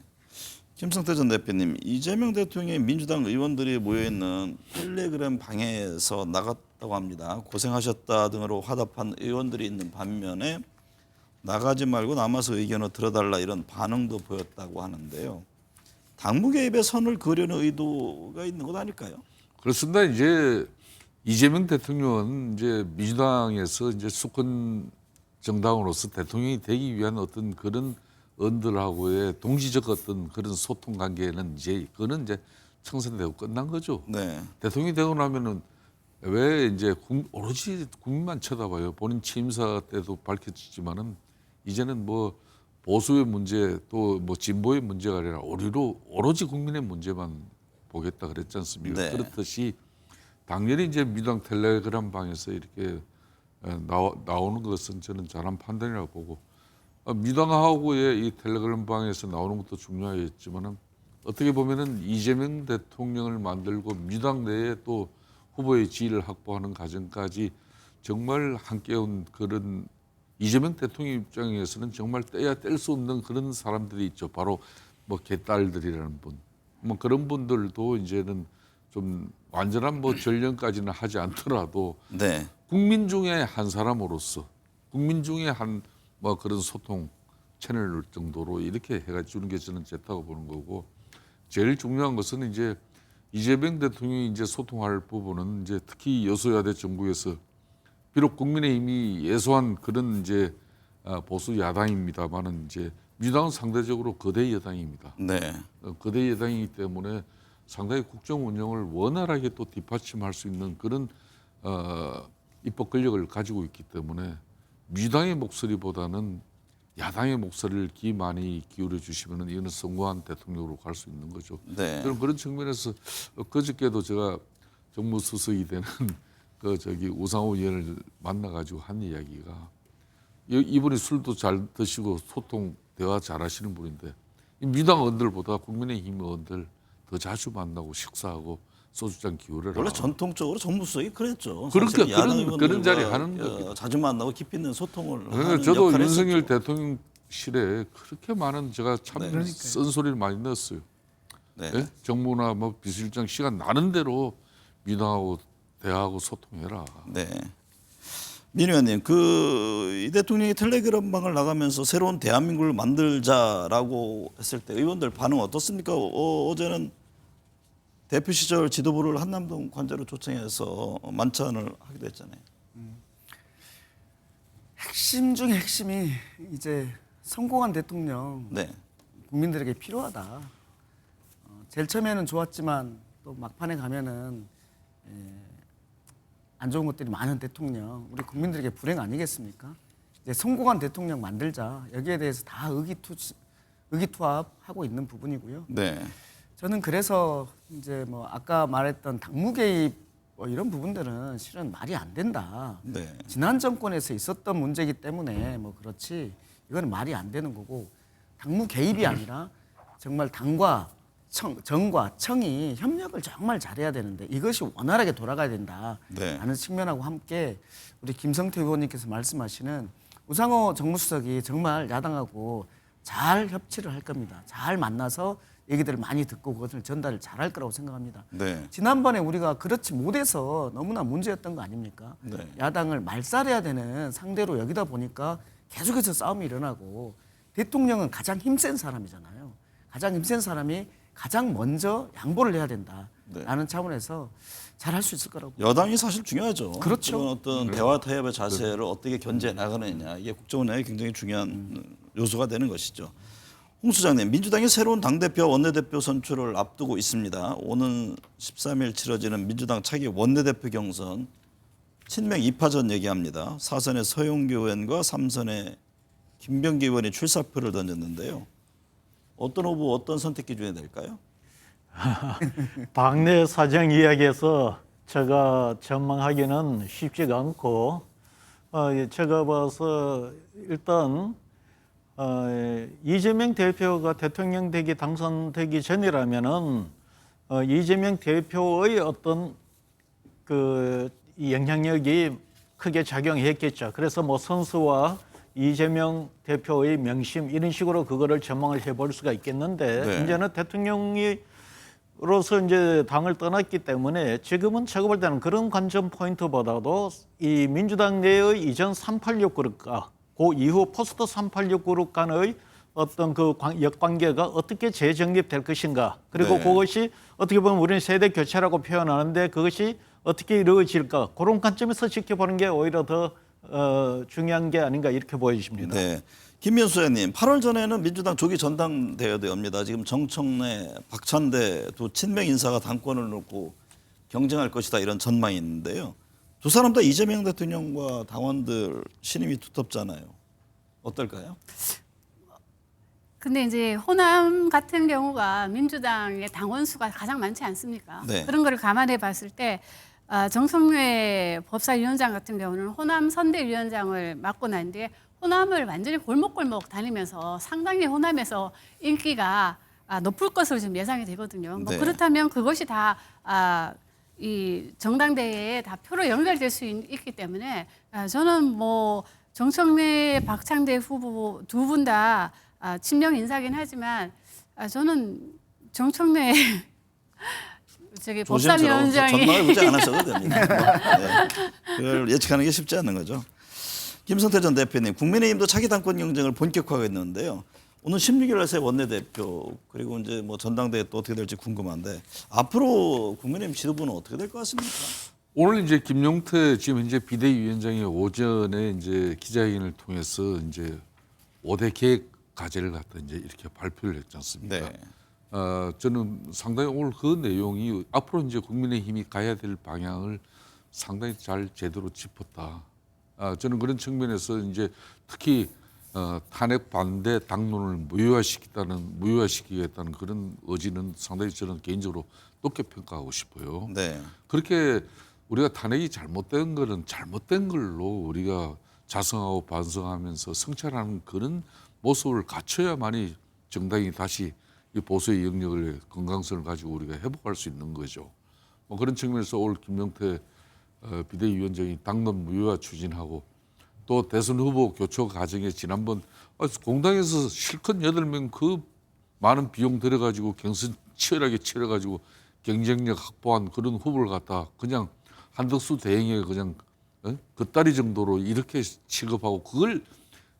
김성태 전 대표님, 이재명 대통령의 민주당 의원들이 모여있는 텔레그램 방에서 나갔다고 합니다. 고생하셨다 등으로 화답한 의원들이 있는 반면에 나가지 말고 남아서 의견을 들어달라 이런 반응도 보였다고 하는데요. 당무 개입에 선을 그으려는 의도가 있는 것 아닐까요?
그렇습니다. 이제 이재명 대통령은 이제 민주당에서 이제 수권 정당으로서 대통령이 되기 위한 어떤 그런 언들하고의 동시적 어떤 그런 소통 관계는 이제 그거는 이제 청산되고 끝난 거죠.
네.
대통령이 되고 나면은 왜 이제 오로지 국민만 쳐다봐요. 본인 취임사 때도 밝혔지만은 이제는 뭐 보수의 문제 또 뭐 진보의 문제가 아니라 오로지 국민의 문제만 보겠다 그랬지 않습니까?
네.
그렇듯이 당연히 이제 민주당 텔레그램 방에서 이렇게 나오는 것은 저는 잘한 판단이라고 보고 민주당하고의 이 텔레그램 방에서 나오는 것도 중요하겠지만은 어떻게 보면은 이재명 대통령을 만들고 민주당 내에 또 후보의 지위를 확보하는 과정까지 정말 함께 온 그런 이재명 대통령 입장에서는 정말 떼야 뗄 수 없는 그런 사람들이 있죠. 바로 뭐 개딸들이라는 분, 뭐 그런 분들도 이제는 좀 완전한 뭐 전령까지는 하지 않더라도
네.
국민 중에 한 사람으로서 국민 중에 한 뭐 그런 소통 채널 정도로 이렇게 해가 주는 게 저는 좋다고 보는 거고 제일 중요한 것은 이제 이재명 대통령이 이제 소통할 부분은 이제 특히 여소야대 정부에서 비록 국민의힘이 예소한 그런 이제 보수 야당입니다만은 이제 민주당은 상대적으로 거대 여당입니다.
네.
거대 여당이기 때문에 상당히 국정 운영을 원활하게 또 뒷받침할 수 있는 그런 입법 권력을 가지고 있기 때문에 민주당의 목소리보다는 야당의 목소리를 많이 기울여 주시면은 이거는 성공한 대통령으로 갈 수 있는 거죠.
네.
그런 측면에서 그저께도 제가 정무수석이 되는 우상호 의원을 만나가지고 한 이야기가 이분이 술도 잘 드시고 소통 대화 잘하시는 분인데 민주당 의원들보다 국민의힘 의원들 더 자주 만나고 식사하고 소주잔 기울여라.
원래 전통적으로 정무수석이 그랬죠.
그렇게
사실 야당
그런 자리
의원들과
하는 겁니다.
자주 만나고 깊이 있는 소통을
그러니까
하는
저도
역할을
윤석열
했었죠.
대통령실에 그렇게 많은 제가 참 쓴소리를 많이 넣었어요.
네.
예? 정무나 뭐 비서실장 시간 나는 대로 민주당하고 대화하고 소통해라.
네. 민 의원님, 이 대통령이 텔레그램방을 나가면서 새로운 대한민국을 만들자라고 했을 때 의원들 반응 어떻습니까? 어제는 대표 시절 지도부를 한남동 관저로 초청해서 만찬을 하기도 했잖아요.
핵심 중에 핵심이 이제 성공한 대통령
네.
국민들에게 필요하다. 제일 처음에는 좋았지만 또 막판에 가면은 안 좋은 것들이 많은 대통령, 우리 국민들에게 불행 아니겠습니까? 이제 성공한 대통령 만들자. 여기에 대해서 다 의기투합하고 있는 부분이고요.
네.
저는 그래서 이제 뭐 아까 말했던 당무 개입 뭐 이런 부분들은 실은 말이 안 된다.
네.
지난 정권에서 있었던 문제이기 때문에 뭐 그렇지 이거는 말이 안 되는 거고 당무 개입이 아니라 정말 당과 정과 청이 협력을 정말 잘해야 되는데 이것이 원활하게 돌아가야 된다라는
네.
측면하고 함께 우리 김성태 의원님께서 말씀하시는 우상호 정무수석이 정말 야당하고 잘 협치를 할 겁니다. 잘 만나서 얘기들을 많이 듣고 그것을 전달을 잘할 거라고 생각합니다.
네.
지난번에 우리가 그렇지 못해서 너무나 문제였던 거 아닙니까?
네.
야당을 말살해야 되는 상대로 여기다 보니까 계속해서 싸움이 일어나고 대통령은 가장 힘센 사람이잖아요. 가장 힘센 사람이 가장 먼저 양보를 해야 된다라는 차원에서 잘할 수 있을 거라고.
여당이 사실 중요하죠.
그렇죠.
그런 어떤 대화 타협의 자세를 어떻게 견제해 나가느냐 이게 국정 운영에 굉장히 중요한 요소가 되는 것이죠. 홍 수장님, 민주당이 새로운 당대표, 원내대표 선출을 앞두고 있습니다. 오는 13일 치러지는 민주당 차기 원내대표 경선 친명 2파전 얘기합니다. 4선의 서용교 의원과 3선의 김병기 의원이 출사표를 던졌는데요. 어떤 후보, 어떤 선택 기준이 될까요?
당내 사정 이야기에서 제가 전망하기는 쉽지가 않고 제가 봐서 일단 이재명 대표가 대통령 되기 당선되기 전이라면은 이재명 대표의 어떤 그 영향력이 크게 작용했겠죠. 그래서 뭐 선수와 이재명 대표의 명심 이런 식으로 그거를 전망을 해볼 수가 있겠는데
네.
이제는 대통령으로서 이제 당을 떠났기 때문에 지금은 제가 볼 때는 그런 관전 포인트보다도 이 민주당 내의 이전 386 그룹과 그 이후 포스트 386 그룹 간의 어떤 그 역관계가 어떻게 재정립될 것인가 그리고
네.
그것이 어떻게 보면 우리는 세대 교체라고 표현하는데 그것이 어떻게 이루어질까 그런 관점에서 지켜보는 게 오히려 더 중요한 게 아닌가 이렇게 보여집니다.
네. 김민수 의원님, 8월 전에는 민주당 조기 전당대회도 엽니다. 지금 정청래, 박찬대 두 친명 인사가 당권을 놓고 경쟁할 것이다 이런 전망이 있는데요. 두 사람 다 이재명 대통령과 당원들 신임이 두텁잖아요. 어떨까요?
근데 이제 호남 같은 경우가 민주당의 당원 수가 가장 많지 않습니까?
네.
그런 거를 감안해 봤을 때 정성래 법사위원장 같은 경우는 호남 선대위원장을 맡고 난 뒤에 호남을 완전히 골목골목 다니면서 상당히 호남에서 인기가 높을 것으로 지금 예상이 되거든요. 뭐
네.
그렇다면 그것이 다 이 정당대회에 다 표로 연결될 수 있기 때문에 저는 뭐 정청래, 박창대 후보 두 분 다 친명 인사긴 하지만 저는 정청래 저기 법사위원장이
전망을 굳이 안 하셔도 됩니다. 네. 그걸 예측하는 게 쉽지 않은 거죠. 김성태 전 대표님, 국민의힘도 차기 당권 경쟁을 본격화하겠는데요. 오늘 16일 날 새 원내대표 그리고 이제 뭐 전당대회 또 어떻게 될지 궁금한데 앞으로 국민의힘 지도부는 어떻게 될 것 같습니까?
오늘 이제 김용태 지금 이제 비대위원장이 오전에 이제 기자회견을 통해서 이제 5대 계획 과제를 갖다 이제 이렇게 발표를 했지 않습니까?
네.
저는 상당히 오늘 그 내용이 앞으로 이제 국민의힘이 가야 될 방향을 상당히 잘 제대로 짚었다. 저는 그런 측면에서 이제 특히 탄핵 반대 당론을 무효화시키겠다는 그런 의지는 상당히 저는 개인적으로 높게 평가하고 싶어요.
네.
그렇게 우리가 탄핵이 잘못된 거는 잘못된 걸로 우리가 자성하고 반성하면서 성찰하는 그런 모습을 갖춰야만이 정당이 다시 이 보수의 영역을 건강성을 가지고 우리가 회복할 수 있는 거죠. 뭐 그런 측면에서 오늘 김용태 비대위원장이 당론 무효화 추진하고 또 대선 후보 교체 과정에 지난번 공당에서 실컷 8명 그 많은 비용 들여가지고 경선 치열하게 치러가지고 경쟁력 확보한 그런 후보를 갖다 그냥 한덕수 대행에 그냥 그 다리 정도로 이렇게 취급하고 그걸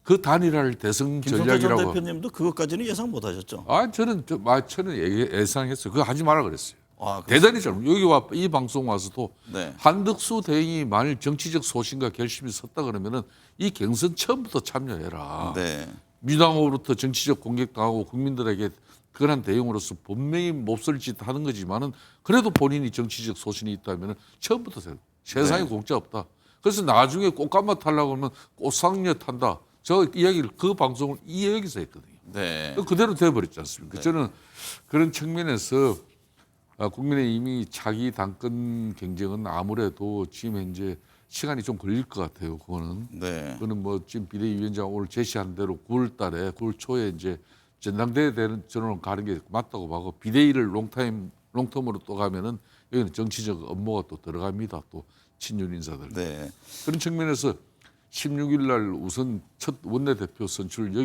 그 단일화를 대선
김성태 전
전략이라고.
대표님도 그것까지는 예상 못하셨죠?
저는 예상했어요. 그거 하지 마라 그랬어요.
그렇습니다.
대단히 잘못. 여기 이 방송 와서도
네.
한덕수 대행이 만일 정치적 소신과 결심이 섰다 그러면은 이 경선 처음부터 참여해라.
네.
민주당으로부터 정치적 공격당하고 국민들에게 그런 대응으로서 분명히 몹쓸 짓 하는 거지만은 그래도 본인이 정치적 소신이 있다면은 처음부터 세상에
네.
공짜 없다. 그래서 나중에 꽃감마 타려고 하면 꽃상녀 탄다. 저 이야기를 그 방송을 여기서 했거든요.
네.
그대로 돼버렸지 않습니까?
네.
저는 그런 측면에서 국민의힘이 차기 당권 경쟁은 아무래도 지금 현재 시간이 좀 걸릴 것 같아요. 그거는.
네.
그거는 뭐 지금 비대위원장 오늘 제시한 대로 9월 초에 이제 전당대회 되는 전으로 가는 게 맞다고 봐고 비대위를 롱텀으로 또 가면은 여기는 정치적 업무가 또 들어갑니다. 또 친윤 인사들.
네.
그런 측면에서 16일 날 우선 첫 원내대표 선출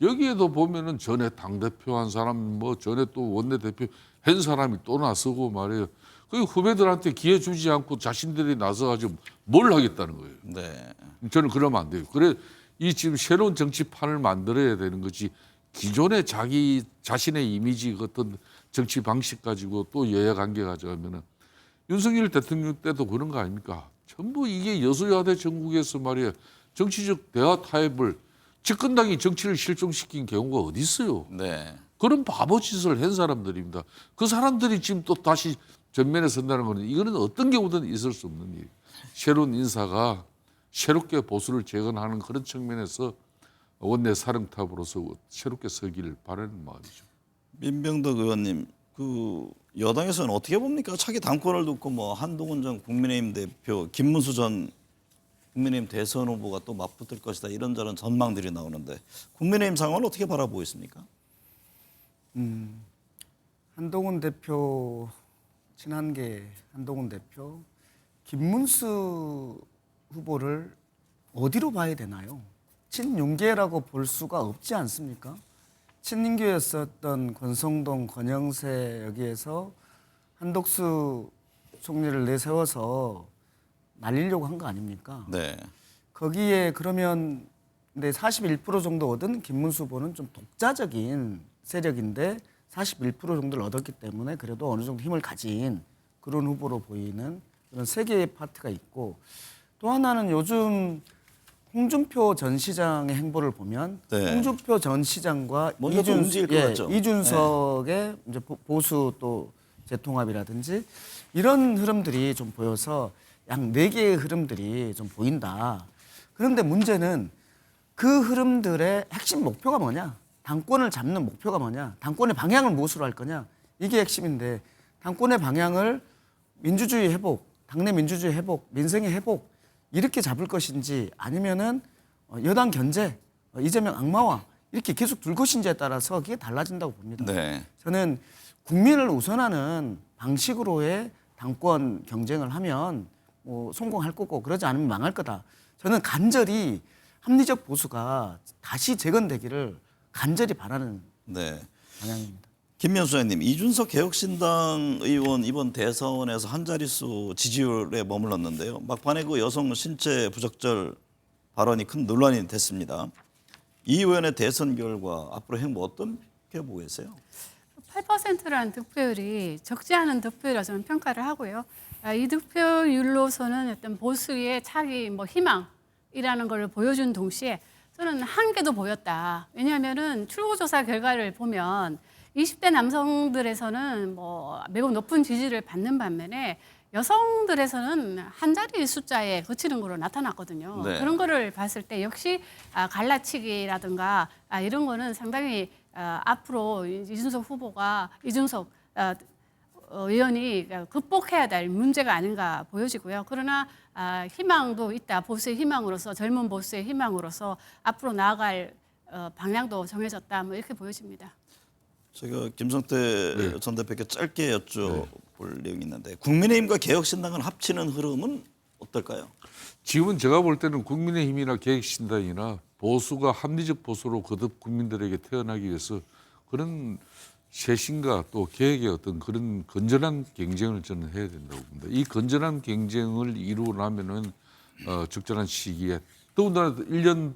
여기에도 보면은 전에 당대표 한 사람 뭐 전에 또 원내대표 한 사람이 또 나서고 말이에요. 그 후배들한테 기회 주지 않고 자신들이 나서가지고 뭘 하겠다는 거예요.
네.
저는 그러면 안 돼요. 그래 이 지금 새로운 정치판을 만들어야 되는 거지 기존의 자신의 이미지 어떤 정치 방식 가지고 또 여야 관계 가져가면은 윤석열 대통령 때도 그런 거 아닙니까? 전부 이게 여소야대 전국에서 말이에요. 정치적 대화 타협을 집권당이 정치를 실종시킨 경우가 어디 있어요?
네.
그런 바보 짓을 한 사람들입니다. 그 사람들이 지금 또 다시 전면에 선다는 거는 이거는 어떤 경우든 있을 수 없는 일. 새로운 인사가 새롭게 보수를 재건하는 그런 측면에서 원내 사령탑으로서 새롭게 서기를 바라는 마음이죠.
민병덕 의원님, 그 여당에서는 어떻게 봅니까? 차기 당권을 두고 뭐 한동훈 전 국민의힘 대표, 김문수 전 국민의힘 대선 후보가 또 맞붙을 것이다 이런저런 전망들이 나오는데 국민의힘 상황을 어떻게 바라보고 있습니까?
한동훈 대표, 친한계 한동훈 대표, 김문수 후보를 어디로 봐야 되나요? 친윤계라고 볼 수가 없지 않습니까? 친윤계였었던 권성동, 권영세 여기에서 한덕수 총리를 내세워서 날리려고 한 거 아닙니까?
네.
거기에 그러면 근데 41% 정도 얻은 김문수 후보는 좀 독자적인 세력인데 41% 정도를 얻었기 때문에 그래도 어느 정도 힘을 가진 그런 후보로 보이는 그런 세 개의 파트가 있고 또 하나는 요즘 홍준표 전 시장의 행보를 보면
네.
홍준표 전 시장과
뭔가 좀 움직일 것 같죠?
이준석의 이제 보수 또 재통합이라든지 이런 흐름들이 좀 보여서 약 4개의 흐름들이 좀 보인다. 그런데 문제는 그 흐름들의 핵심 목표가 뭐냐? 당권을 잡는 목표가 뭐냐? 당권의 방향을 무엇으로 할 거냐? 이게 핵심인데 당권의 방향을 민주주의 회복, 당내 민주주의 회복, 민생의 회복 이렇게 잡을 것인지 아니면은 여당 견제, 이재명 악마화 이렇게 계속 둘 것인지에 따라서 그게 달라진다고 봅니다.
네.
저는 국민을 우선하는 방식으로의 당권 경쟁을 하면 뭐 성공할 거고 그러지 않으면 망할 거다. 저는 간절히 합리적 보수가 다시 재건되기를 간절히 바라는
네.
방향입니다.
김명수 소장님, 이준석 개혁신당 의원 이번 대선에서 한 자릿수 지지율에 머물렀는데요. 막판에 그 여성 신체 부적절 발언이 큰 논란이 됐습니다. 이 의원의 대선 결과 앞으로 행보 어떻게 보고 계세요?
8%라는 득표율이 적지 않은 득표율이라고 저는 평가를 하고요. 이 득표율로서는 어떤 보수의 차기 희망이라는 걸 보여준 동시에 저는 한계도 보였다. 왜냐하면은 출구조사 결과를 보면 20대 남성들에서는 매우 높은 지지를 받는 반면에 여성들에서는 한 자리 숫자에 그치는 거로 나타났거든요.
네.
그런 거를 봤을 때 역시 갈라치기라든가 이런 거는 상당히 앞으로 이준석 의원이 극복해야 될 문제가 아닌가 보여지고요. 그러나 희망도 있다. 보수의 희망으로서 젊은 보수의 희망으로서 앞으로 나아갈 방향도 정해졌다. 이렇게 보여집니다.
제가 김성태 전 대표께 짧게 여쭤볼 내용이 있는데 국민의힘과 개혁신당을 합치는 흐름은 어떨까요?
지금은 제가 볼 때는 국민의힘이나 개혁신당이나 보수가 합리적 보수로 거듭 국민들에게 태어나기 위해서 그런 쇄신과 또 개혁의 어떤 그런 건전한 경쟁을 저는 해야 된다고 봅니다. 이 건전한 경쟁을 이루고 나면은 적절한 시기에 더군다나 1년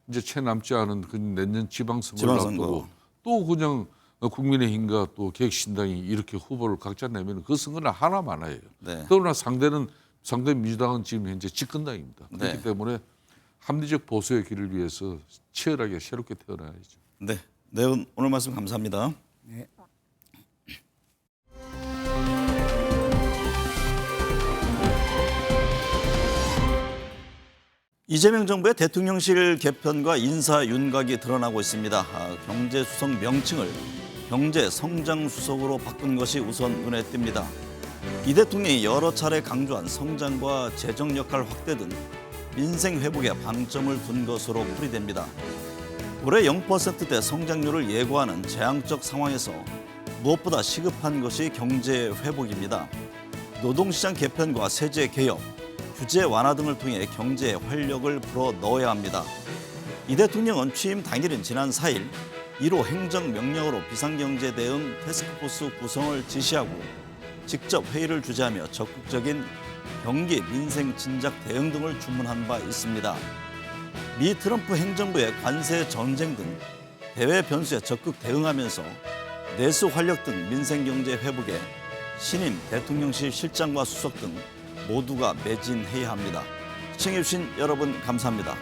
이제 채 남지 않은 그 내년 지방선거를 앞두고 또 그냥 국민의힘과 또 개혁신당이 이렇게 후보를 각자 내면 그 선거는 하나 많아요.
네.
그러나 상대 민주당은 지금 현재 집권당입니다. 그렇기
네.
때문에 합리적 보수의 길을 위해서 치열하게 새롭게 태어나야죠.
네, 오늘 말씀 감사합니다.
네.
이재명 정부의 대통령실 개편과 인사 윤곽이 드러나고 있습니다. 경제수석 명칭을 경제성장수석으로 바꾼 것이 우선 눈에 띕니다. 이 대통령이 여러 차례 강조한 성장과 재정 역할 확대 등 민생 회복에 방점을 둔 것으로 풀이됩니다. 올해 0%대 성장률을 예고하는 재앙적 상황에서 무엇보다 시급한 것이 경제 회복입니다. 노동시장 개편과 세제 개혁, 규제 완화 등을 통해 경제에 활력을 불어 넣어야 합니다. 이 대통령은 취임 당일인 지난 4일 1호 행정명령으로 비상경제 대응 태스크포스 구성을 지시하고 직접 회의를 주재하며 적극적인 경기 민생 진작 대응 등을 주문한 바 있습니다. 미 트럼프 행정부의 관세 전쟁 등 대외 변수에 적극 대응하면서 내수 활력 등 민생 경제 회복에 신임 대통령실 실장과 수석 등 모두가 매진해야 합니다. 시청해주신 여러분 감사합니다.